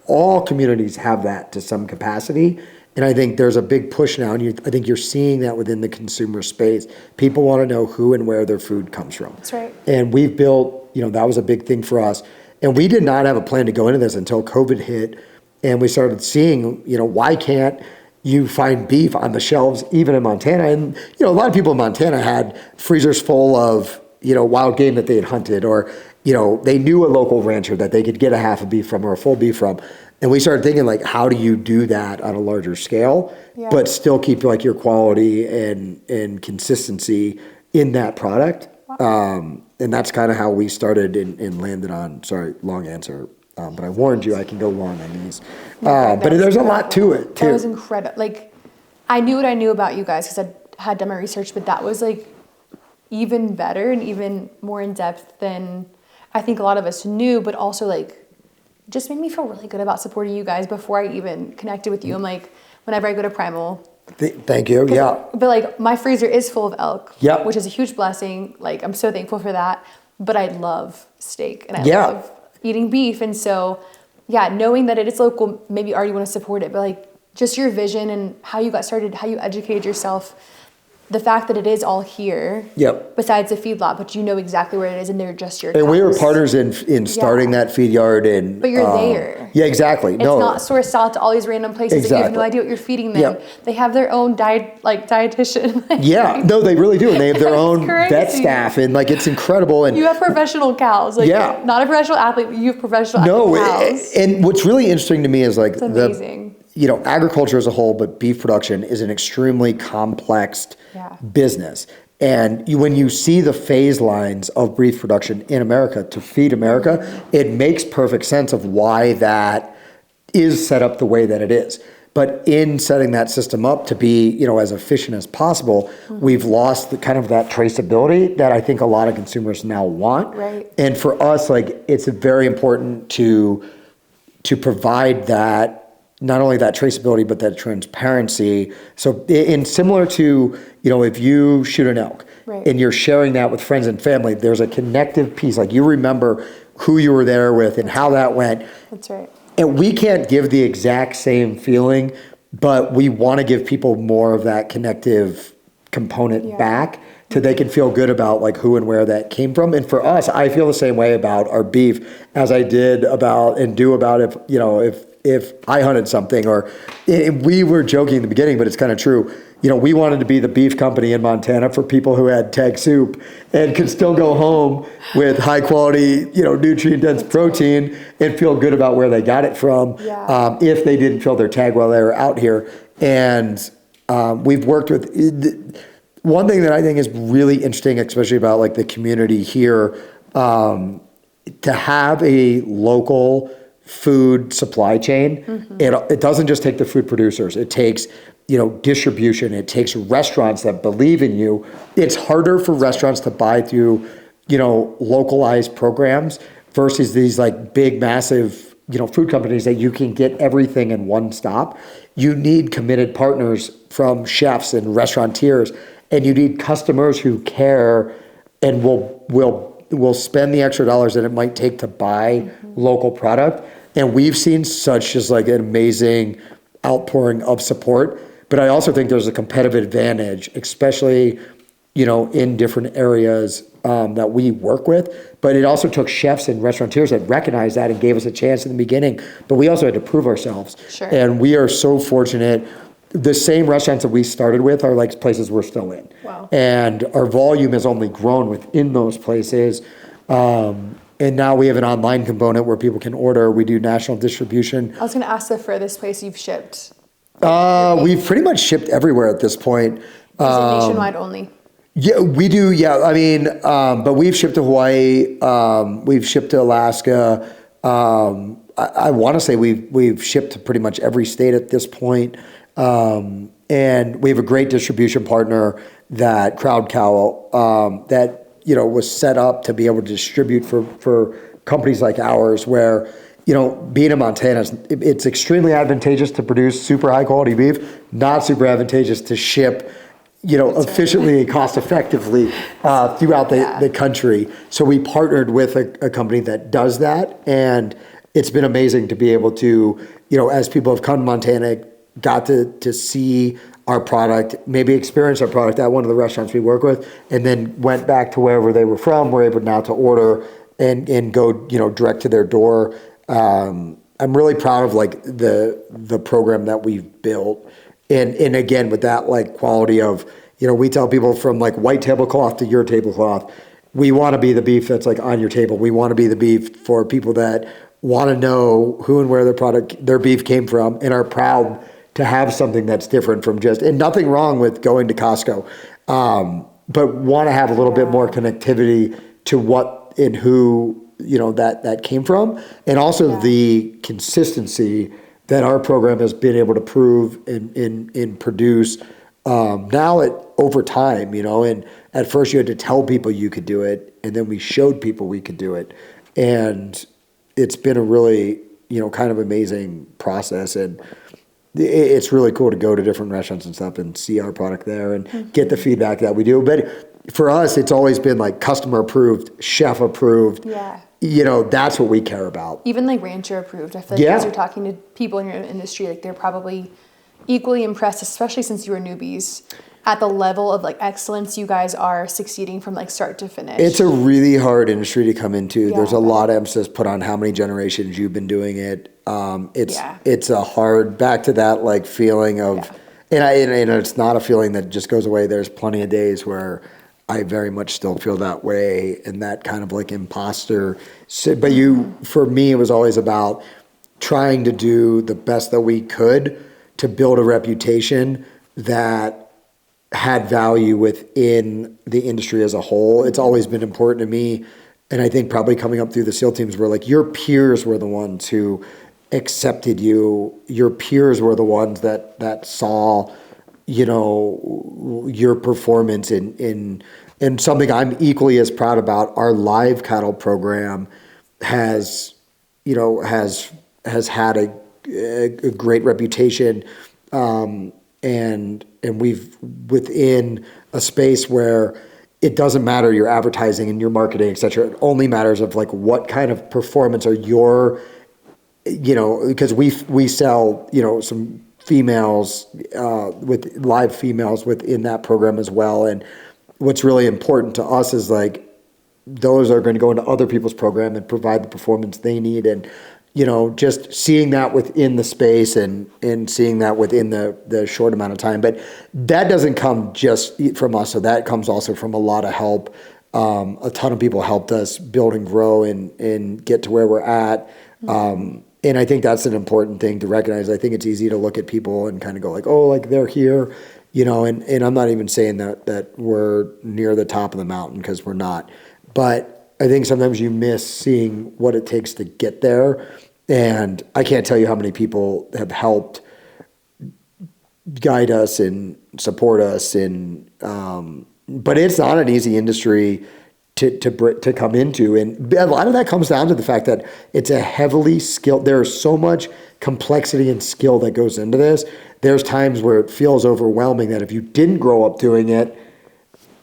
all communities have that to some capacity. And I think there's a big push now, and I think you're seeing that within the consumer space. People want to know who and where their food comes from. That's right. And we've built, that was a big thing for us. And we did not have a plan to go into this until COVID hit, and we started seeing, why can't you find beef on the shelves even in Montana? And, a lot of people in Montana had freezers full of, wild game that they had hunted, or, they knew a local rancher that they could get a half a beef from or a full beef from. And we started thinking, like, how do you do that on a larger scale, but still keep like your quality and consistency in that product? Wow. And that's kind of how we started and landed on, sorry, long answer, but I warned you I can go long on these. But there's a lot to it, too. That was incredible. Like, I knew what I knew about you guys because I had done my research, but that was like even better and even more in depth than I think a lot of us knew, but also like just made me feel really good about supporting you guys before I even connected with you. I'm like, whenever I go to Primal. Thank you, yeah. But like my freezer is full of elk, yep, which is a huge blessing. Like I'm so thankful for that. But I love steak and I love eating beef. And so, knowing that it is local, maybe you already want to support it, but like just your vision and how you got started, how you educated yourself, the fact that it is all here, besides the feedlot, but you know exactly where it is and they're just your cows. And we were partners in starting that feed yard. But you're there. Yeah, exactly. It's not sourced out to all these random places that you have no idea what you're feeding them. They have their own dietitian. No, they really do. And they have their own vet staff, and like it's incredible. And you have professional cows. Like not a professional athlete, but you have professional cows. And what's really interesting to me is like it's amazing. Agriculture as a whole, but beef production is an extremely complex business. And when you see the phase lines of beef production in America to feed America, it makes perfect sense of why that is set up the way that it is. But in setting that system up to be, as efficient as possible, we've lost the kind of that traceability that I think a lot of consumers now want. Right. And for us, like, it's very important to provide that, not only that traceability, but that transparency. So in similar to, if you shoot an elk, right, and you're sharing that with friends and family, there's a connective piece. Like, you remember who you were there with and how that went. That's right. And we can't give the exact same feeling, but we want to give people more of that connective component back so they can feel good about like who and where that came from. And for us, I feel the same way about our beef as I did about and do about if I hunted something, or we were joking in the beginning, but it's kind of true. We wanted to be the beef company in Montana for people who had tag soup and could still go home with high quality, nutrient dense protein and feel good about where they got it from. If they didn't fill their tag while they were out here. And we've worked with, one thing that I think is really interesting, especially about like the community here, to have a local food supply chain. It doesn't just take the food producers. It takes distribution. It takes restaurants that believe in you. It's harder for restaurants to buy through, localized programs versus these like big, massive, food companies that you can get everything in one stop. You need committed partners from chefs and restaurateurs, and you need customers who care and will spend the extra dollars that it might take to buy local product. And we've seen such just like an amazing outpouring of support. But I also think there's a competitive advantage, especially, in different areas that we work with. But it also took chefs and restaurateurs that recognized that and gave us a chance in the beginning. But we also had to prove ourselves. Sure. And we are so fortunate. The same restaurants that we started with are like places we're still in. Wow. And our volume has only grown within those places. And now we have an online component where people can order. We do national distribution. I was going to ask the furthest place you've shipped. We've pretty much shipped everywhere at this point. Is it nationwide only? Yeah, we do. Yeah, I mean, but we've shipped to Hawaii. We've shipped to Alaska. I want to say we've shipped to pretty much every state at this point. And we have a great distribution partner, that Crowd Cow, that was set up to be able to distribute for companies like ours, where being in Montana, it's extremely advantageous to produce super high quality beef, not super advantageous to ship, efficiently and cost effectively throughout the country. So we partnered with a company that does that. And it's been amazing to be able to, as people have come to Montana, got to see our product, maybe experience our product at one of the restaurants we work with, and then went back to wherever they were from, were able now to order and go, direct to their door. I'm really proud of like the program that we've built. And again, with that like quality of, we tell people from like white tablecloth to your tablecloth, we want to be the beef that's like on your table. We want to be the beef for people that want to know who and where their beef came from, and are proud to have something that's different from just, and nothing wrong with going to Costco, but want to have a little bit more connectivity to what and who, that came from. And also the consistency that our program has been able to prove and produce now over time, and at first you had to tell people you could do it, and then we showed people we could do it. And it's been a really, kind of amazing process. And it's really cool to go to different restaurants and stuff and see our product there and get the feedback that we do. But for us, it's always been like customer approved, chef approved. Yeah. That's what we care about. Even like rancher approved. I feel like as you're talking to people in your industry, like they're probably equally impressed, especially since you were newbies, at the level of like excellence you guys are succeeding from like start to finish. It's a really hard industry to come into. There's a lot of emphasis put on how many generations you've been doing it. It's a hard, back to that like feeling of, and it's not a feeling that just goes away. There's plenty of days where I very much still feel that way, and that kind of like imposter. But for me, it was always about trying to do the best that we could to build a reputation that had value within the industry as a whole. It's always been important to me. And I think probably coming up through the SEAL teams were like, your peers were the ones who accepted you. Your peers were the ones that saw, your performance in something I'm equally as proud about. Our live cattle program has, has had a great reputation, and we've within a space where it doesn't matter your advertising and your marketing, et cetera. It only matters of like what kind of performance are your, because we sell, some females, with live females within that program as well. And what's really important to us is like, those are going to go into other people's program and provide the performance they need. And, just seeing that within the space and seeing that within the short amount of time. But that doesn't come just from us. So that comes also from a lot of help. A ton of people helped us build and grow and get to where we're at. And I think that's an important thing to recognize. I think it's easy to look at people and kind of go like, oh, like they're here, and I'm not even saying that we're near the top of the mountain, because we're not. But I think sometimes you miss seeing what it takes to get there. And I can't tell you how many people have helped guide us and support us. And but it's not an easy industry to come into, and a lot of that comes down to the fact that it's a heavily skilled. There's so much complexity and skill that goes into this. There's times where it feels overwhelming that if you didn't grow up doing it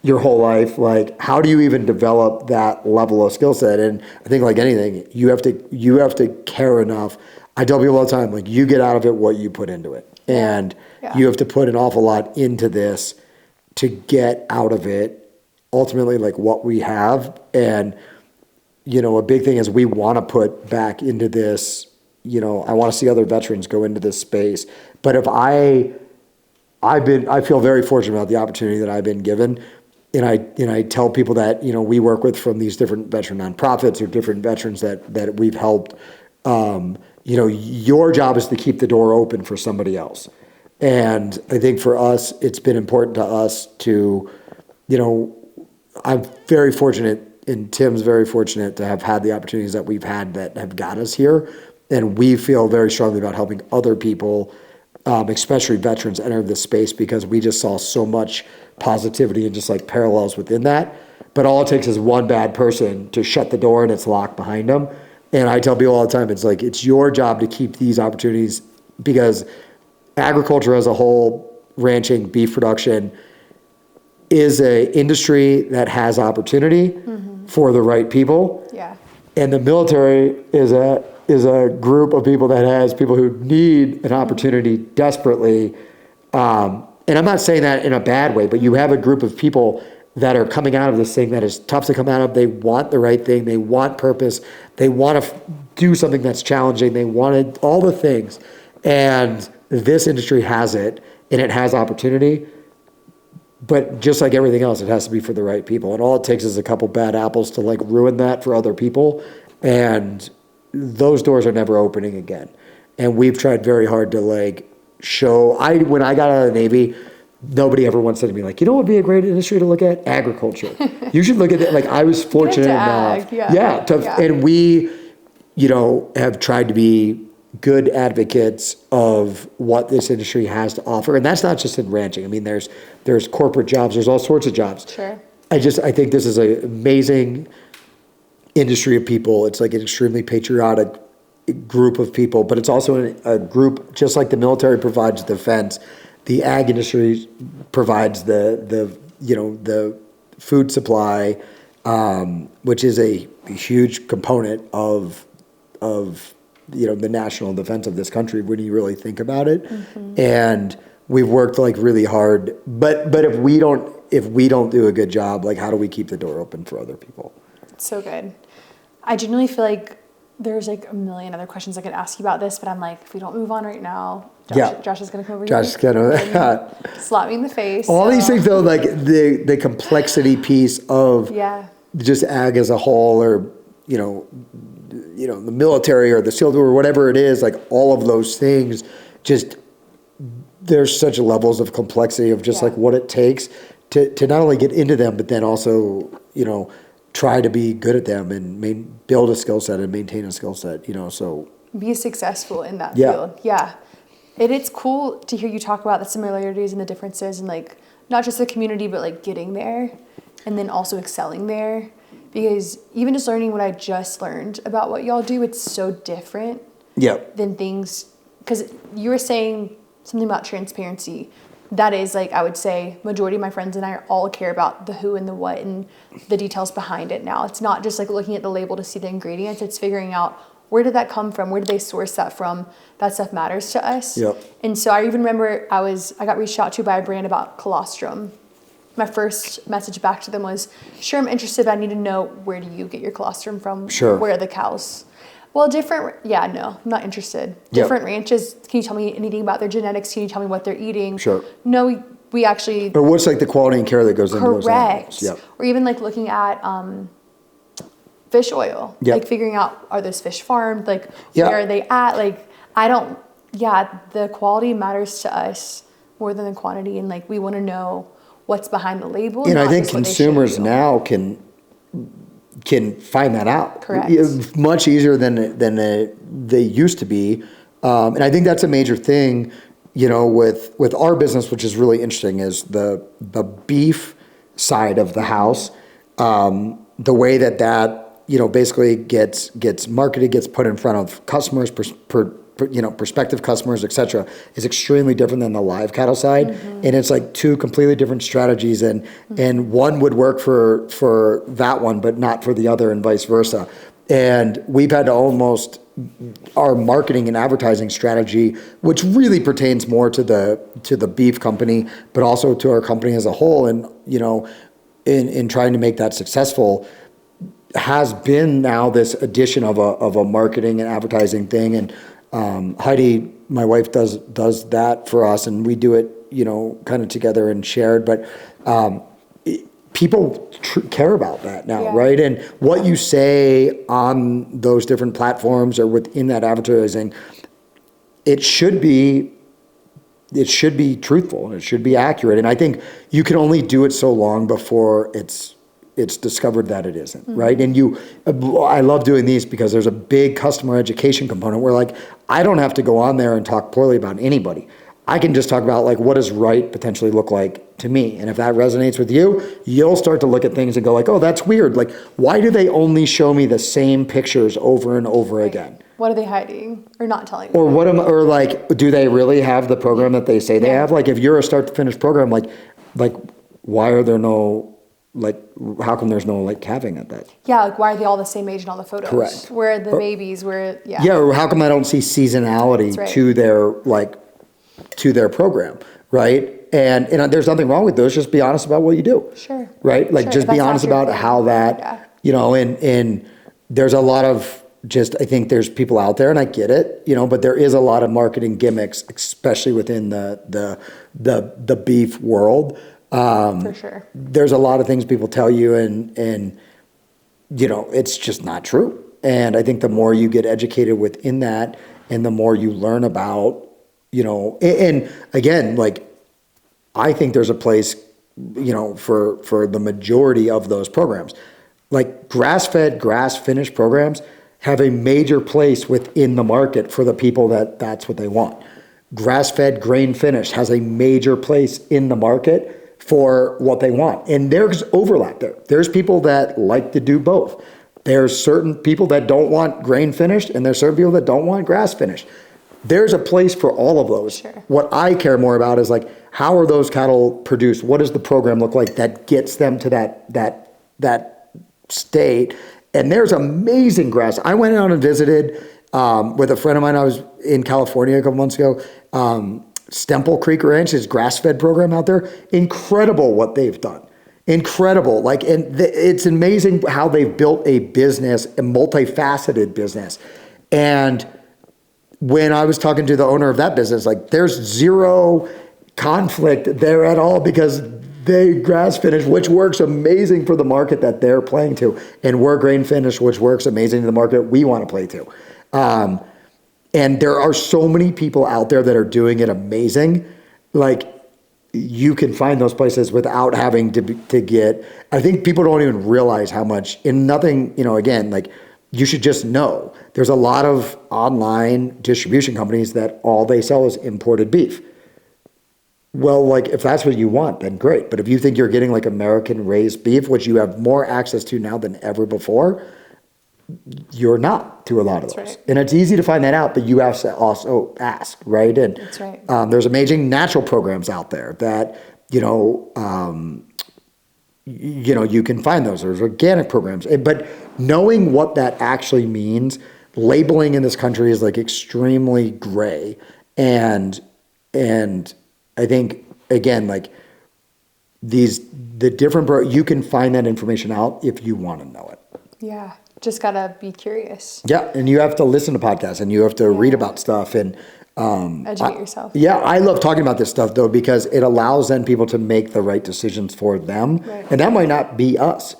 your whole life, like how do you even develop that level of skill set? And I think like anything, you have to care enough. I tell people all the time, like you get out of it what you put into it, and you have to put an awful lot into this to get out of it ultimately like what we have. And a big thing is we want to put back into this, I want to see other veterans go into this space. But if I feel very fortunate about the opportunity that I've been given. And I tell people that, we work with from these different veteran nonprofits or different veterans that we've helped. Your job is to keep the door open for somebody else. And I think for us, it's been important to us to, I'm very fortunate, and Tim's very fortunate to have had the opportunities that we've had that have got us here. And we feel very strongly about helping other people, especially veterans, enter this space, because we just saw so much positivity and just like parallels within that. But all it takes is one bad person to shut the door and it's locked behind them. And I tell people all the time, it's like, it's your job to keep these opportunities, because agriculture as a whole, ranching, beef production, is a industry that has opportunity for the right people. Yeah. And the military is a group of people that has people who need an opportunity desperately. And I'm not saying that in a bad way, but you have a group of people that are coming out of this thing that is tough to come out of. They want the right thing. They want purpose. They want to do something that's challenging. They wanted all the things. And this industry has it, and it has opportunity. But just like everything else, it has to be for the right people. And all it takes is a couple bad apples to like ruin that for other people. And those doors are never opening again. And we've tried very hard to like show. When I got out of the Navy, nobody ever once said to me like, what would be a great industry to look at? Agriculture. You should look at it. Like I was fortunate enough. And we, have tried to be good advocates of what this industry has to offer. And that's not just in ranching. I mean, there's corporate jobs, there's all sorts of jobs. Sure. I think this is an amazing industry of people. It's like an extremely patriotic group of people, but it's also a group, just like the military provides defense, the ag industry provides the food supply, which is a huge component of the national defense of this country when you really think about it. And we've worked like really hard, but if we don't do a good job, like how do we keep the door open for other people? So good. I genuinely feel like there's like a million other questions I could ask you about this, but I'm like, if we don't move on right now, Josh is going to come over here. Josh is going to slap me in the face. All these things though, like the complexity piece of just ag as a whole, or, the military or the SEAL or whatever it is, like all of those things, just there's such levels of complexity of just like what it takes to not only get into them, but then also, try to be good at them and build a skill set and maintain a skill set, so. be successful in that Yeah. field. Yeah. It's cool to hear you talk about the similarities and the differences and like not just the community, but like getting there and then also excelling there. Because even just learning what I just learned about what y'all do, it's so different than things. Because you were saying something about transparency. That is like, I would say majority of my friends and I all care about the who and the what and the details behind it now. It's not just like looking at the label to see the ingredients. It's figuring out where did that come from? Where did they source that from? That stuff matters to us. Yep. And so I even remember I got reached out to by a brand about colostrum. My first message back to them was, sure, I'm interested, but I need to know, where do you get your colostrum from? Sure. Where are the cows? Well, no, I'm not interested. Different ranches, can you tell me anything about their genetics? Can you tell me what they're eating? Sure. No, we actually... Or what's like the quality and care that goes into those animals? Correct. Or even like looking at fish oil. Yep. Like figuring out, are those fish farmed? Like, where are they at? Like, the quality matters to us more than the quantity. And like, we want to know what's behind the label. And I think consumers now can find that out. Correct. Much easier than they used to be. And I think that's a major thing, with our business, which is really interesting, is the beef side of the house. The way that basically gets marketed, gets put in front of customers, prospective customers, et cetera, is extremely different than the live cattle side. Mm-hmm. And it's like two completely different strategies, and one would work for that one, but not for the other, and vice versa. And we've had to almost, our marketing and advertising strategy, which really pertains more to the beef company, but also to our company as a whole, and in trying to make that successful, has been now this addition of a marketing and advertising thing. And Heidi, my wife, does that for us, and we do it, kind of together and shared. But people care about that now, right? And what you say on those different platforms or within that advertising, it should be truthful and it should be accurate. And I think you can only do it so long before it's discovered that it isn't, mm-hmm. right? And I love doing these because there's a big customer education component where, like, I don't have to go on there and talk poorly about anybody. I can just talk about, like, what does right potentially look like to me? And if that resonates with you, you'll start to look at things and go like, oh, that's weird. Like, why do they only show me the same pictures over and over again? What are they hiding or not telling me? Or like, do they really have the program that they say they have? Like, if you're a start to finish program, like why are there no, like, how come there's no, like, calving at that? Yeah, like, why are they all the same age in all the photos? Correct. Where are the babies? Yeah, or how come I don't see seasonality to their program, right? And there's nothing wrong with those. Just be honest about what you do. Sure. Right? Like, just be honest about how that, and there's a lot of I think there's people out there, and I get it, but there is a lot of marketing gimmicks, especially within the beef world. For sure. There's a lot of things people tell you, and it's just not true. And I think the more you get educated within that, and the more you learn about, and again, like, I think there's a place, for the majority of those programs. Like, grass-fed, grass-finished programs have a major place within the market for the people that's what they want. Grass-fed, grain-finished has a major place in the market for what they want. And there's overlap there. There's people that like to do both. There's certain people that don't want grain-finished, and there's certain people that don't want grass-finished. There's a place for all of those. Sure. What I care more about is, like, how are those cattle produced? What does the program look like that gets them to that state? And there's amazing grass. I went out and visited with a friend of mine. I was in California a couple months ago. Stemple Creek Ranch, his grass-fed program out there. Incredible what they've done. Incredible. Like, and it's amazing how they've built a business, a multifaceted business. And when I was talking to the owner of that business, like, there's zero conflict there at all because they grass finish, which works amazing for the market that they're playing to. And we're grain finished, which works amazing to the market we want to play to. And there are so many people out there that are doing it amazing. Like, you can find those places without having to get, I think people don't even realize how much, and nothing, again, like, you should just know. There's a lot of online distribution companies that all they sell is imported beef. Well, like if that's what you want, then great. But if you think you're getting like American raised beef, which you have more access to now than ever before, you're not through a lot of those. Right. And it's easy to find that out, but you have to also ask, right? And That's right. There's amazing natural programs out there that, you can find those. There's organic programs. But knowing what that actually means, labeling in this country is like extremely gray. And I think, again, like you can find that information out if you want to know it. Yeah. Just gotta be curious. Yeah. And you have to listen to podcasts and you have to read about stuff and educate yourself. Yeah. I love talking about this stuff though, because it allows then people to make the right decisions for them. Right. And that might not be us.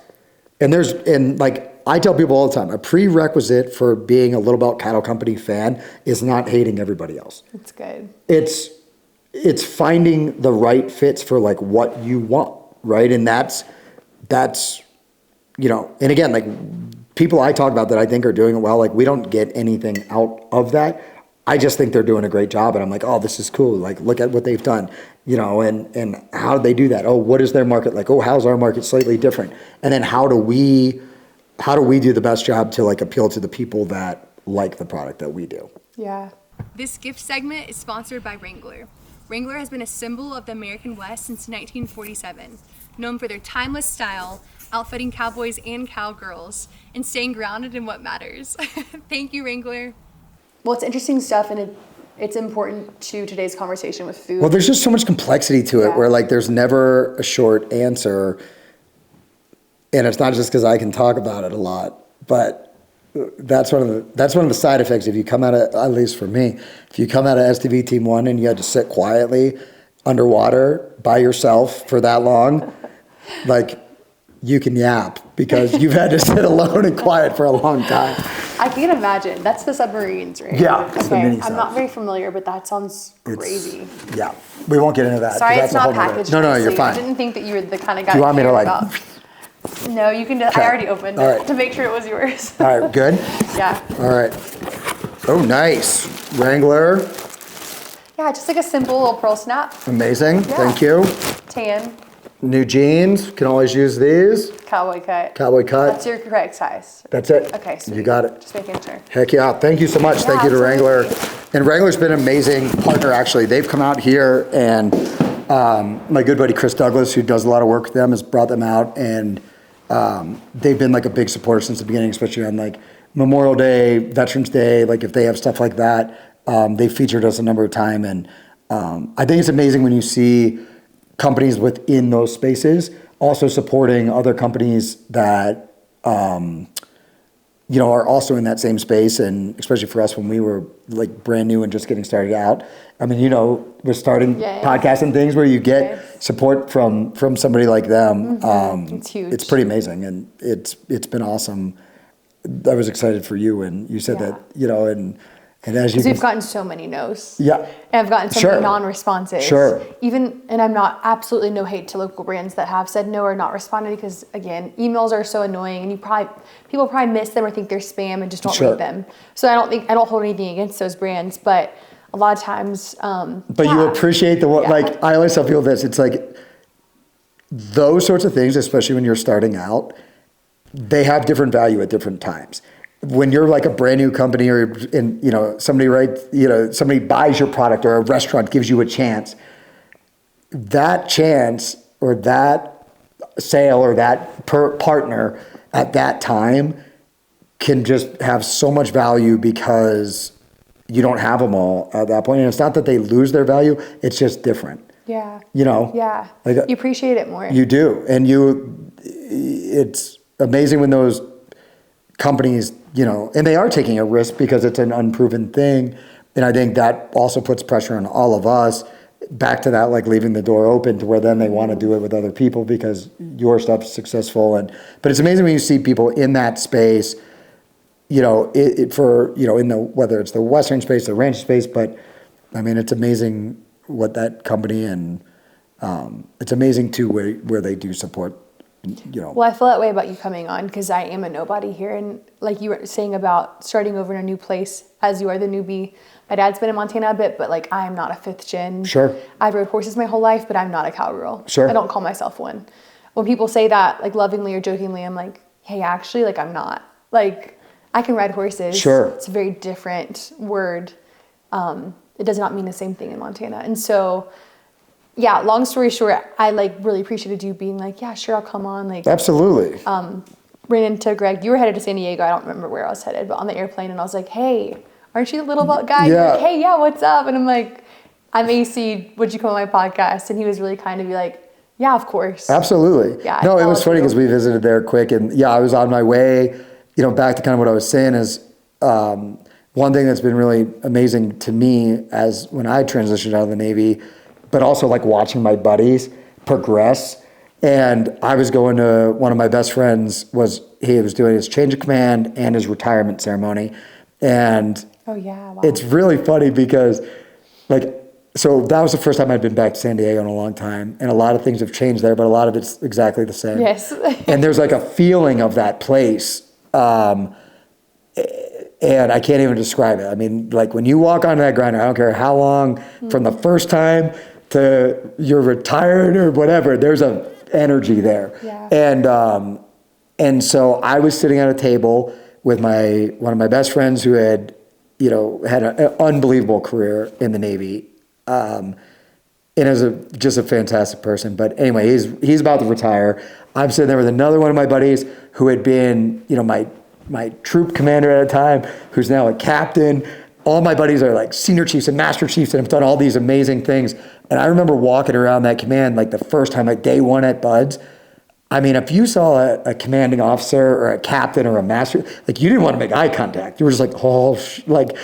And I tell people all the time, a prerequisite for being a Little Belt Cattle Company fan is not hating everybody else. That's good. It's finding the right fits for like what you want, right? And that's and again, like people I talk about that I think are doing it well, like we don't get anything out of that. I just think they're doing a great job, and I'm like, oh, this is cool. Like, look at what they've done, and how do they do that? Oh, what is their market like? Oh, how's our market slightly different? And then how do we do the best job to like appeal to the people that like the product that we do? Yeah. This gift segment is sponsored by Wrangler. Wrangler has been a symbol of the American West since 1947, known for their timeless style, outfitting cowboys and cowgirls, and staying grounded in what matters. Thank you, Wrangler. Well, it's interesting stuff, and it's important to today's conversation with food. Well, there's just so much complexity to it where like there's never a short answer. And it's not just because I can talk about it a lot, but that's one of the side effects. If you come out of, at least for me, if you come out of STV Team 1 and you had to sit quietly underwater by yourself for that long, like you can yap because you've had to sit alone and quiet for a long time. I can't imagine. That's the submarines, right? Yeah, it's the mini I'm not very familiar, but that sounds crazy. Yeah, we won't get into that. Sorry, that's it's not packaged. No, you're fine. I didn't think that you were the kind of guy. Do you want me to like? About. No, you can. I already opened it to make sure it was yours. All right, good. Yeah. All right. Oh, nice Wrangler. Yeah, just like a simple little pearl snap. Amazing. Yeah. Thank you. Tan. New jeans. Can always use these. Cowboy cut. Cowboy cut. That's your correct size. That's it. Okay, sweet. You got it. Just making sure. Heck yeah. Thank you so much. Thank you to Wrangler. And Wrangler's been an amazing partner, actually. They've come out here, and my good buddy Chris Douglas, who does a lot of work with them, has brought them out, and they've been like a big supporter since the beginning, especially on like Memorial Day, Veterans Day. Like if they have stuff like that, they've featured us a number of times. And I think it's amazing when you see companies within those spaces also supporting other companies that are also in that same space. And especially for us when we were like brand new and just getting started out. I mean, we're starting podcasts and things where you get support from somebody like them. It's huge. It's pretty amazing, and it's been awesome. I was excited for you, and you said that, and as you we've gotten so many no's. Yeah. And I've gotten so many non-responses. Sure. And I'm not absolutely no hate to local brands that have said no or not responded, because again, emails are so annoying, and people probably miss them or think they're spam and just don't read them. So I don't hold anything against those brands, but a lot of times. But you appreciate like I always tell people this. It's like those sorts of things, especially when you're starting out, they have different value at different times. When you're like a brand new company, or somebody buys your product, or a restaurant gives you a chance, that chance or that sale or that partner at that time can just have so much value because you don't have them all at that point. And it's not that they lose their value, it's just different. Yeah. Yeah. Like, you appreciate it more. You do. And it's amazing when those companies, and they are taking a risk because it's an unproven thing. And I think that also puts pressure on all of us, back to that, like leaving the door open to where then they want to do it with other people because your stuff's successful. But it's amazing when you see people in that space, in whether it's the Western space, the ranch space, but I mean, it's amazing what that company, and it's amazing too where they do support Well, I feel that way about you coming on because I am a nobody here. And like you were saying about starting over in a new place as you are the newbie. My dad's been in Montana a bit, but like I'm not a fifth gen. Sure. I've rode horses my whole life, but I'm not a cowgirl. Sure. I don't call myself one. When people say that, like lovingly or jokingly, I'm like, hey, actually, like I'm not. Like I can ride horses. Sure. It's a very different word. It does not mean the same thing in Montana. And so, yeah, long story short, I like really appreciated you being like, yeah, sure, I'll come on. Like, Absolutely. Ran into Greg. You were headed to San Diego. I don't remember where I was headed, but on the airplane, and I was like, hey, aren't you the little butt guy? Yeah. You're like, hey, yeah, what's up? And I'm like, I'm AC. Would you come on my podcast? And he was really kind to be like, yeah, of course. Absolutely. Yeah. No, it was funny because we visited there quick, and yeah, I was on my way. Back to kind of what I was saying is one thing that's been really amazing to me as when I transitioned out of the Navy, but also like watching my buddies progress. And I was going to one of my best friends he was doing his change of command and his retirement ceremony. And oh yeah, wow. It's really funny because so that was the first time I'd been back to San Diego in a long time. And a lot of things have changed there, but a lot of it's exactly the same. Yes. And there's like a feeling of that place. And I can't even describe it. I mean, like when you walk onto that grinder, I don't care how long, from the first time to you're retired or whatever, there's a energy there. Yeah. And so I was sitting at a table with one of my best friends who had an unbelievable career in the Navy. And is just a fantastic person. But anyway, he's about to retire. I'm sitting there with another one of my buddies who had been, my troop commander at a time, who's now a captain. All my buddies are like senior chiefs and master chiefs and have done all these amazing things. And I remember walking around that command like the first time, like day one at Buds. I mean, if you saw a commanding officer or a captain or a master, like you didn't want to make eye contact. You were just like, walk, like,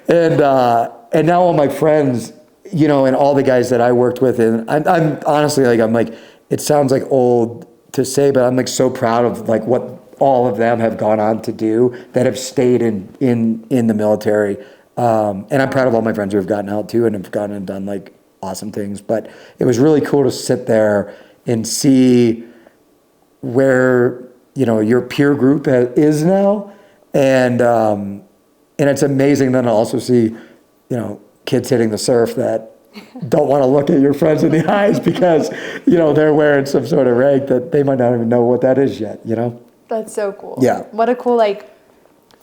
and now all my friends, and all the guys that I worked with, and I'm honestly like, it sounds like old to say, but I'm like so proud of like what all of them have gone on to do that have stayed in the military. And I'm proud of all my friends who have gotten out too and have gone and done like awesome things. But it was really cool to sit there and see where, your peer group is now. And it's amazing then to also see, kids hitting the surf that don't want to look at your friends in the eyes because, they're wearing some sort of rank that they might not even know what that is yet, That's so cool. Yeah. What a cool, like,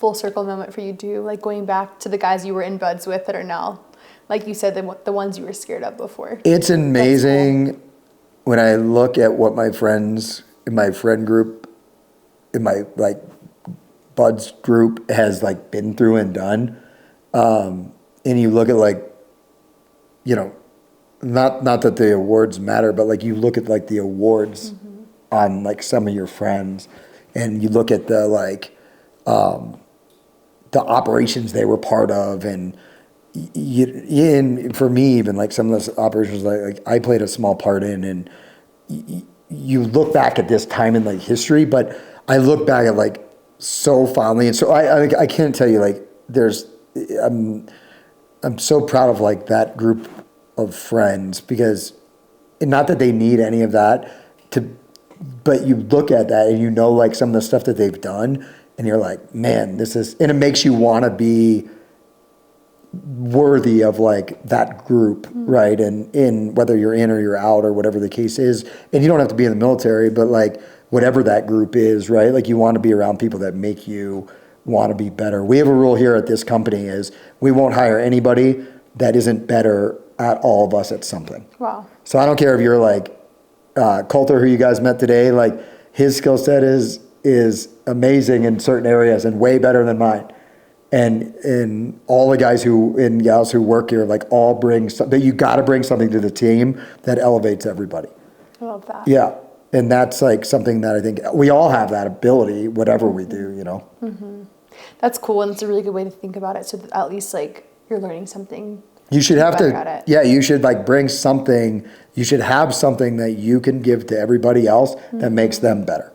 full circle moment for you too. Like going back to the guys you were in Buds with that are now, like you said, the ones you were scared of before. It's amazing when I look at what my friends in my friend group, in my like Buds group has like been through and done. And you look at like, not that the awards matter, but like you look at like the awards on like some of your friends and you look at the like, the operations they were part of and for me, even like some of those operations like I played a small part in and you look back at this time in like history, but I look back at like so fondly. And so I can't tell you like I'm so proud of like that group of friends because not that they need any of that but you look at that and like some of the stuff that they've done and you're like, man, and it makes you want to be worthy of like that group, right? And in whether you're in or you're out or whatever the case is, and you don't have to be in the military, but like whatever that group is, right? Like you want to be around people that make you want to be better. We have a rule here at this company is we won't hire anybody that isn't better at all of us at something. Wow. So I don't care if you're like Coulter, who you guys met today, like his skill set is amazing in certain areas and way better than mine. And all the guys and gals who work here, like all bring something. You got to bring something to the team that elevates everybody. I love that. Yeah. And that's like something that I think we all have that ability, whatever we do, That's cool. And it's a really good way to think about it. So that at least like you're learning something. You should have better at it. yeah, you should like bring something, you should have something that you can give to everybody else that makes them better.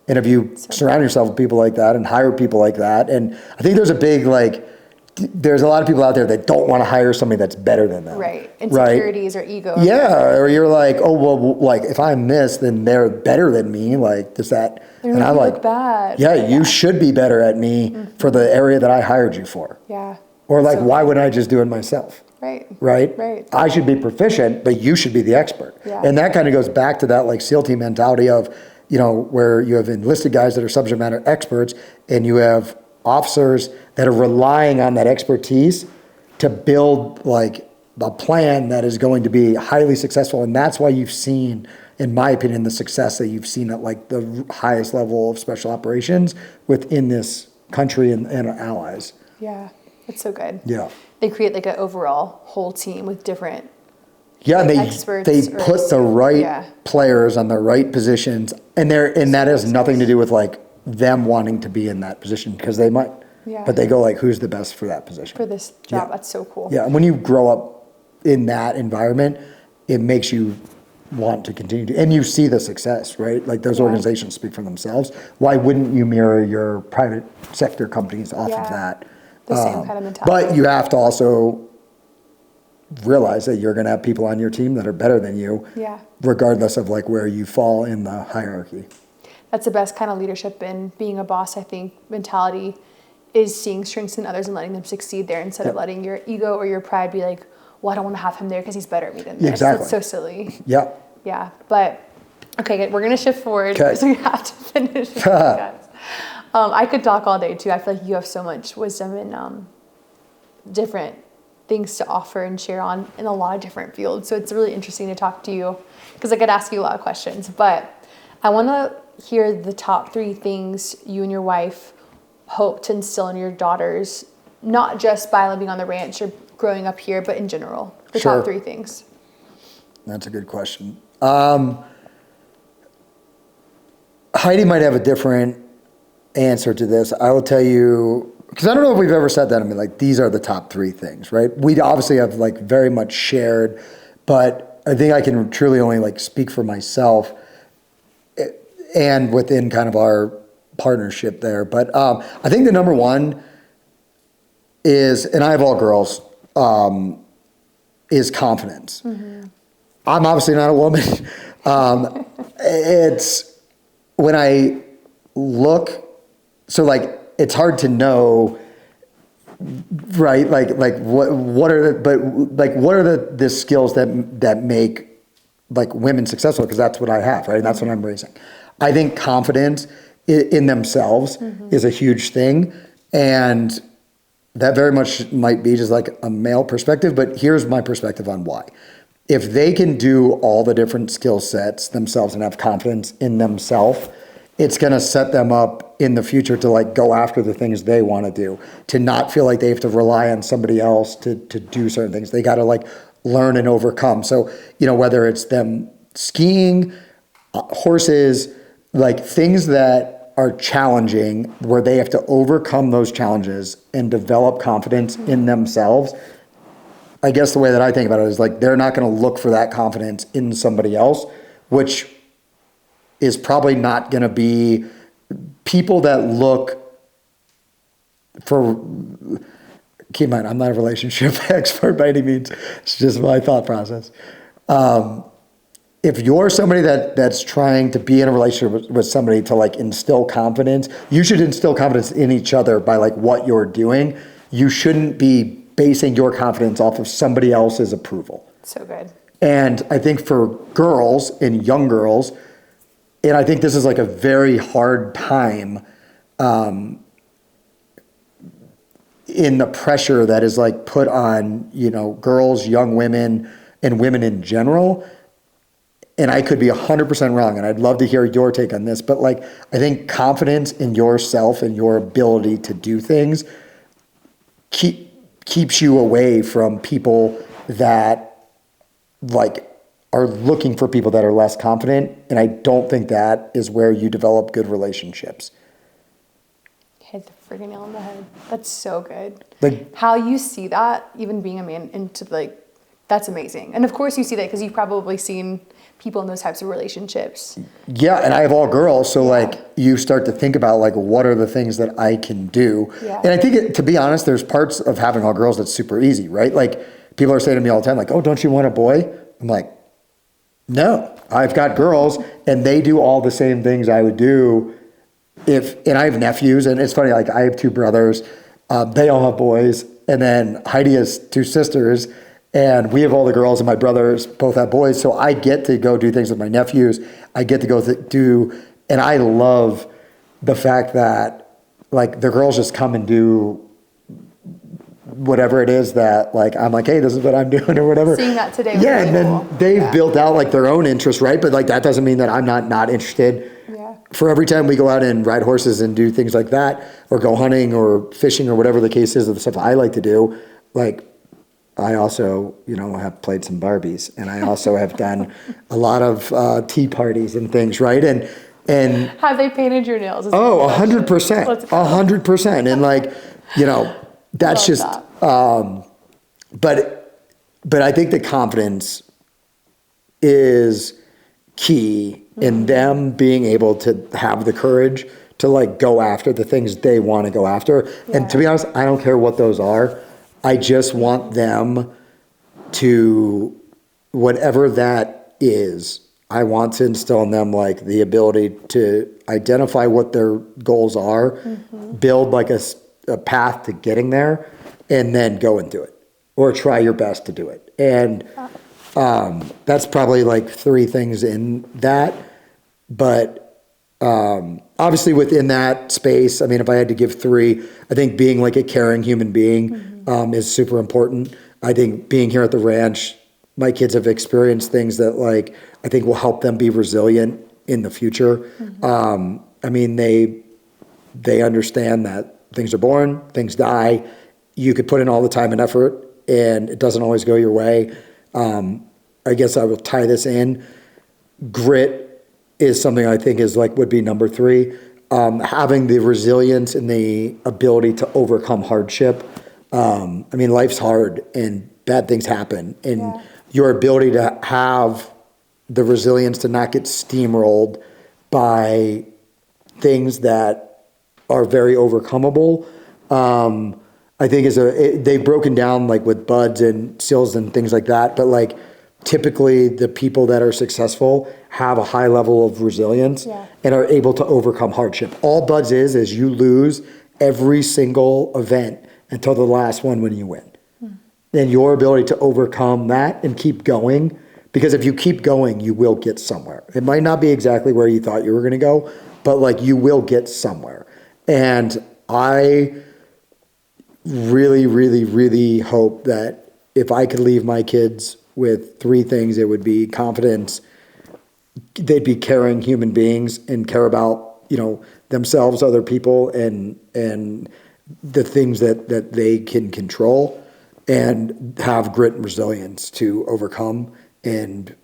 And if you surround yourself with people like that and hire people like that, and I think there's a big like, there's a lot of people out there that don't want to hire somebody that's better than them. Right. Insecurities or ego. Yeah. Or you're like, oh, well, like if I'm this, then they're better than me. Like, does that, and I'm like, look bad. Yeah, you should be better at me for the area that I hired you for. Yeah. Or like, why wouldn't I just do it myself? Right. Right? I should be proficient, but you should be the expert. Yeah. And that kind of goes back to that like SEAL team mentality of, where you have enlisted guys that are subject matter experts and you have officers that are relying on that expertise to build like a plan that is going to be highly successful. And that's why you've seen, in my opinion, the success that you've seen at like the highest level of special operations within this country and our allies. Yeah, it's so good. Yeah. They create like an overall whole team with different and experts. They put the right players on the right positions, and that has nothing to do with like them wanting to be in that position, because they might. Yeah. But they go like, who's the best for that position? For this job. That's so cool. Yeah, and when you grow up in that environment, it makes you want to continue to, and you see the success, right? Like those organizations speak for themselves. Why wouldn't you mirror your private sector companies off of that? The same kind of mentality. But you have to also realize that you're going to have people on your team that are better than you, regardless of like where you fall in the hierarchy. That's the best kind of leadership in being a boss, I think. Mentality is seeing strengths in others and letting them succeed there instead of letting your ego or your pride be like, well, I don't want to have him there because he's better at me than this. Exactly. That's so silly. Yeah. Yeah. But, okay, good. We're going to shift forward because we have to finish this podcast. I could talk all day too. I feel like you have so much wisdom and different things to offer and share on in a lot of different fields. So it's really interesting to talk to you because I could ask you a lot of questions. But I want to hear the top 3 things you and your wife hope to instill in your daughters, not just by living on the ranch or growing up here, but in general. The top 3 things. That's a good question. Heidi might have a different answer to this. I will tell you, because I don't know if we've ever said that. I mean, like, these are the top 3 things, right? We obviously have like very much shared, but I think I can truly only like speak for myself and within kind of our partnership there. But I think the number 1 is, and I have all girls, is confidence. Mm-hmm. I'm obviously not a woman. It's when I look, so like, it's hard to know, right? Like what are the skills that make like women successful? Because that's what I have, right? And that's what I'm raising. I think confidence in themselves is a huge thing, and that very much might be just like a male perspective, but here's my perspective on why. If they can do all the different skill sets themselves and have confidence in themselves, it's going to set them up in the future to like go after the things they want to do, to not feel like they have to rely on somebody else to do certain things. They got to like learn and overcome. So, whether it's them skiing, horses, like things that are challenging where they have to overcome those challenges and develop confidence in themselves. I guess the way that I think about it is like, they're not going to look for that confidence in somebody else, which is probably not going to be people that look for, keep in mind, I'm not a relationship expert by any means. It's just my thought process. If you're somebody that's trying to be in a relationship with somebody to like instill confidence, you should instill confidence in each other by like what you're doing. You shouldn't be basing your confidence off of somebody else's approval. So good. And I think for girls and young girls, and I think this is like a very hard time in the pressure that is like put on, girls, young women, and women in general. And I could be 100% wrong, and I'd love to hear your take on this, but like, I think confidence in yourself and your ability to do things keeps you away from people that like are looking for people that are less confident. And I don't think that is where you develop good relationships. Hit the freaking nail on the head. That's so good. Like how you see that, even being a man, into like That's amazing. And of course you see that because you've probably seen people in those types of relationships. Yeah, and I have all girls, so Yeah. like you start to think about like what are the things that I can do. Yeah. And I think to be honest, there's parts of having all girls that's super easy, right? Like people are saying to me all the time, like, "Oh, don't you want a boy?" I'm like, "No, I've got girls, and they do all the same things I would do and I have nephews, and it's funny, like I have 2 brothers, they all have boys, and then Heidi has 2 sisters, and we have all the girls, and my brothers both have boys, so I get to go do things with my nephews. I get to go and I love the fact that like the girls just come and do whatever it is that like I'm like, hey, this is what I'm doing or whatever. Seeing that today. Yeah, really and then cool. they've built out like their own interests, right? But like that doesn't mean that I'm not interested. Yeah. For every time we go out and ride horses and do things like that, or go hunting or fishing or whatever the case is of the stuff I like to do, like I also, have played some Barbies, and I also have done a lot of tea parties and things, right? And Have they painted your nails? 100%, 100%, and like, that's just. That. But I think the confidence is key in them being able to have the courage to like go after the things they want to go after. Yeah. And to be honest, I don't care what those are. I just want them to, whatever that is, I want to instill in them like the ability to identify what their goals are, build like a path to getting there, and then go and do it or try your best to do it. And that's probably like 3 things in that. But obviously within that space, I mean, if I had to give 3, I think being like a caring human being is super important. I think being here at the ranch, my kids have experienced things that like I think will help them be resilient in the future. I mean, they understand that things are born, things die. You could put in all the time and effort, and it doesn't always go your way. I guess I will tie this in. Grit is something I think is like would be number 3. Having the resilience and the ability to overcome hardship. I mean, life's hard and bad things happen, and your ability to have the resilience to not get steamrolled by things that are very overcomable. I think they've broken down like with buds and seals and things like that, but like typically the people that are successful have a high level of resilience and are able to overcome hardship. All buds is you lose every single event until the last one when you win. And your ability to overcome that and keep going, because if you keep going, you will get somewhere. It might not be exactly where you thought you were going to go, but like you will get somewhere. And I really, really, really hope that if I could leave my kids with 3 things, it would be confidence, they'd be caring human beings and care about, themselves, other people, and the things that they can control, and have grit and resilience to overcome and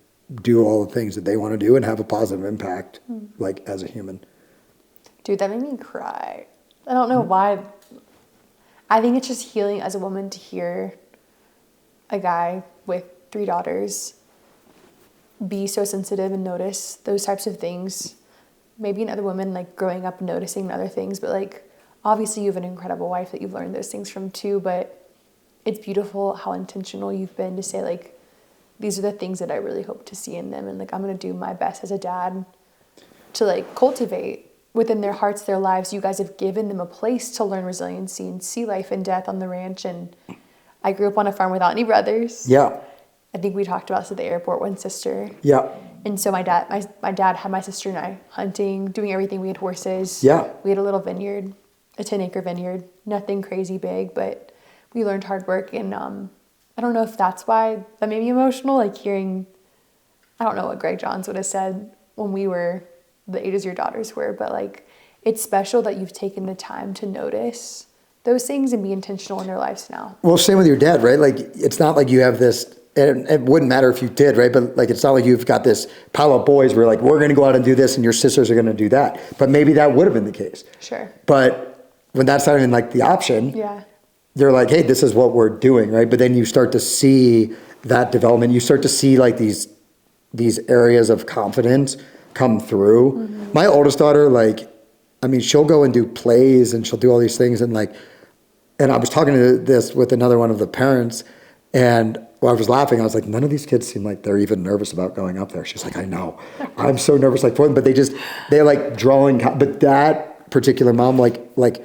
do all the things that they want to do and have a positive impact, like as a human. Dude, that made me cry. I don't know why. I think it's just healing as a woman to hear a guy with 3 daughters be so sensitive and notice those types of things. Maybe in other women, like growing up noticing other things, but like obviously you have an incredible wife that you've learned those things from too, but it's beautiful how intentional you've been to say like, these are the things that I really hope to see in them, and like I'm going to do my best as a dad to like cultivate within their hearts, their lives. You guys have given them a place to learn resiliency and see life and death on the ranch. And I grew up on a farm without any brothers. Yeah. I think we talked about this at the airport, 1 sister. Yeah. And so my dad had my sister and I hunting, doing everything. We had horses. Yeah. We had a little vineyard, a 10-acre vineyard, nothing crazy big, but we learned hard work. And I don't know if that's why that made me emotional, like hearing, I don't know what Greg Johns would have said when we were the age as your daughters were, but like it's special that you've taken the time to notice those things and be intentional in their lives now. Well, same with your dad, right? Like it's not like you have this, and it wouldn't matter if you did, right? But like it's not like you've got this pile of boys where like we're going to go out and do this and your sisters are going to do that. But maybe that would have been the case. Sure. But when that's not even like the option, they're like, hey, this is what we're doing, right? But then you start to see that development, you start to see like these areas of confidence come through. Mm-hmm. My oldest daughter, like, I mean, she'll go and do plays and she'll do all these things. And like, and I was talking to this with another one of the parents, and I was laughing. I was like, none of these kids seem like they're even nervous about going up there. She's like, I know. I'm so nervous like for them, but they're like drawing. But that particular mom, like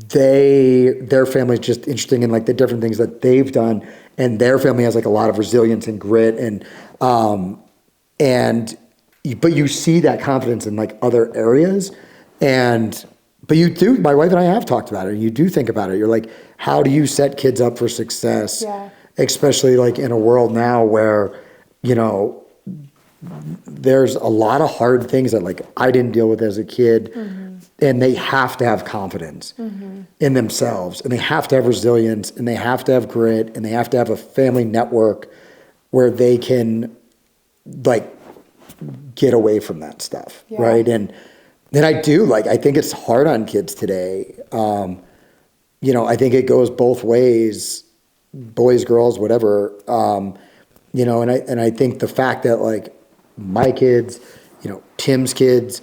their family's just interesting in like the different things that they've done. And their family has like a lot of resilience and grit but you see that confidence in like other areas. But you do, my wife and I have talked about it, and you do think about it. You're like, how do you set kids up for success? Yeah. Especially like in a world now where, you know, there's a lot of hard things that like I didn't deal with as a kid. Mm-hmm. And they have to have confidence mm-hmm. in themselves, and they have to have resilience, and they have to have grit, and they have to have a family network where they can like get away from that stuff. Yeah. Right. And I do, like, I think it's hard on kids today. You know, I think it goes both ways, boys, girls, whatever. You know, and I think the fact that like my kids, you know, Tim's kids,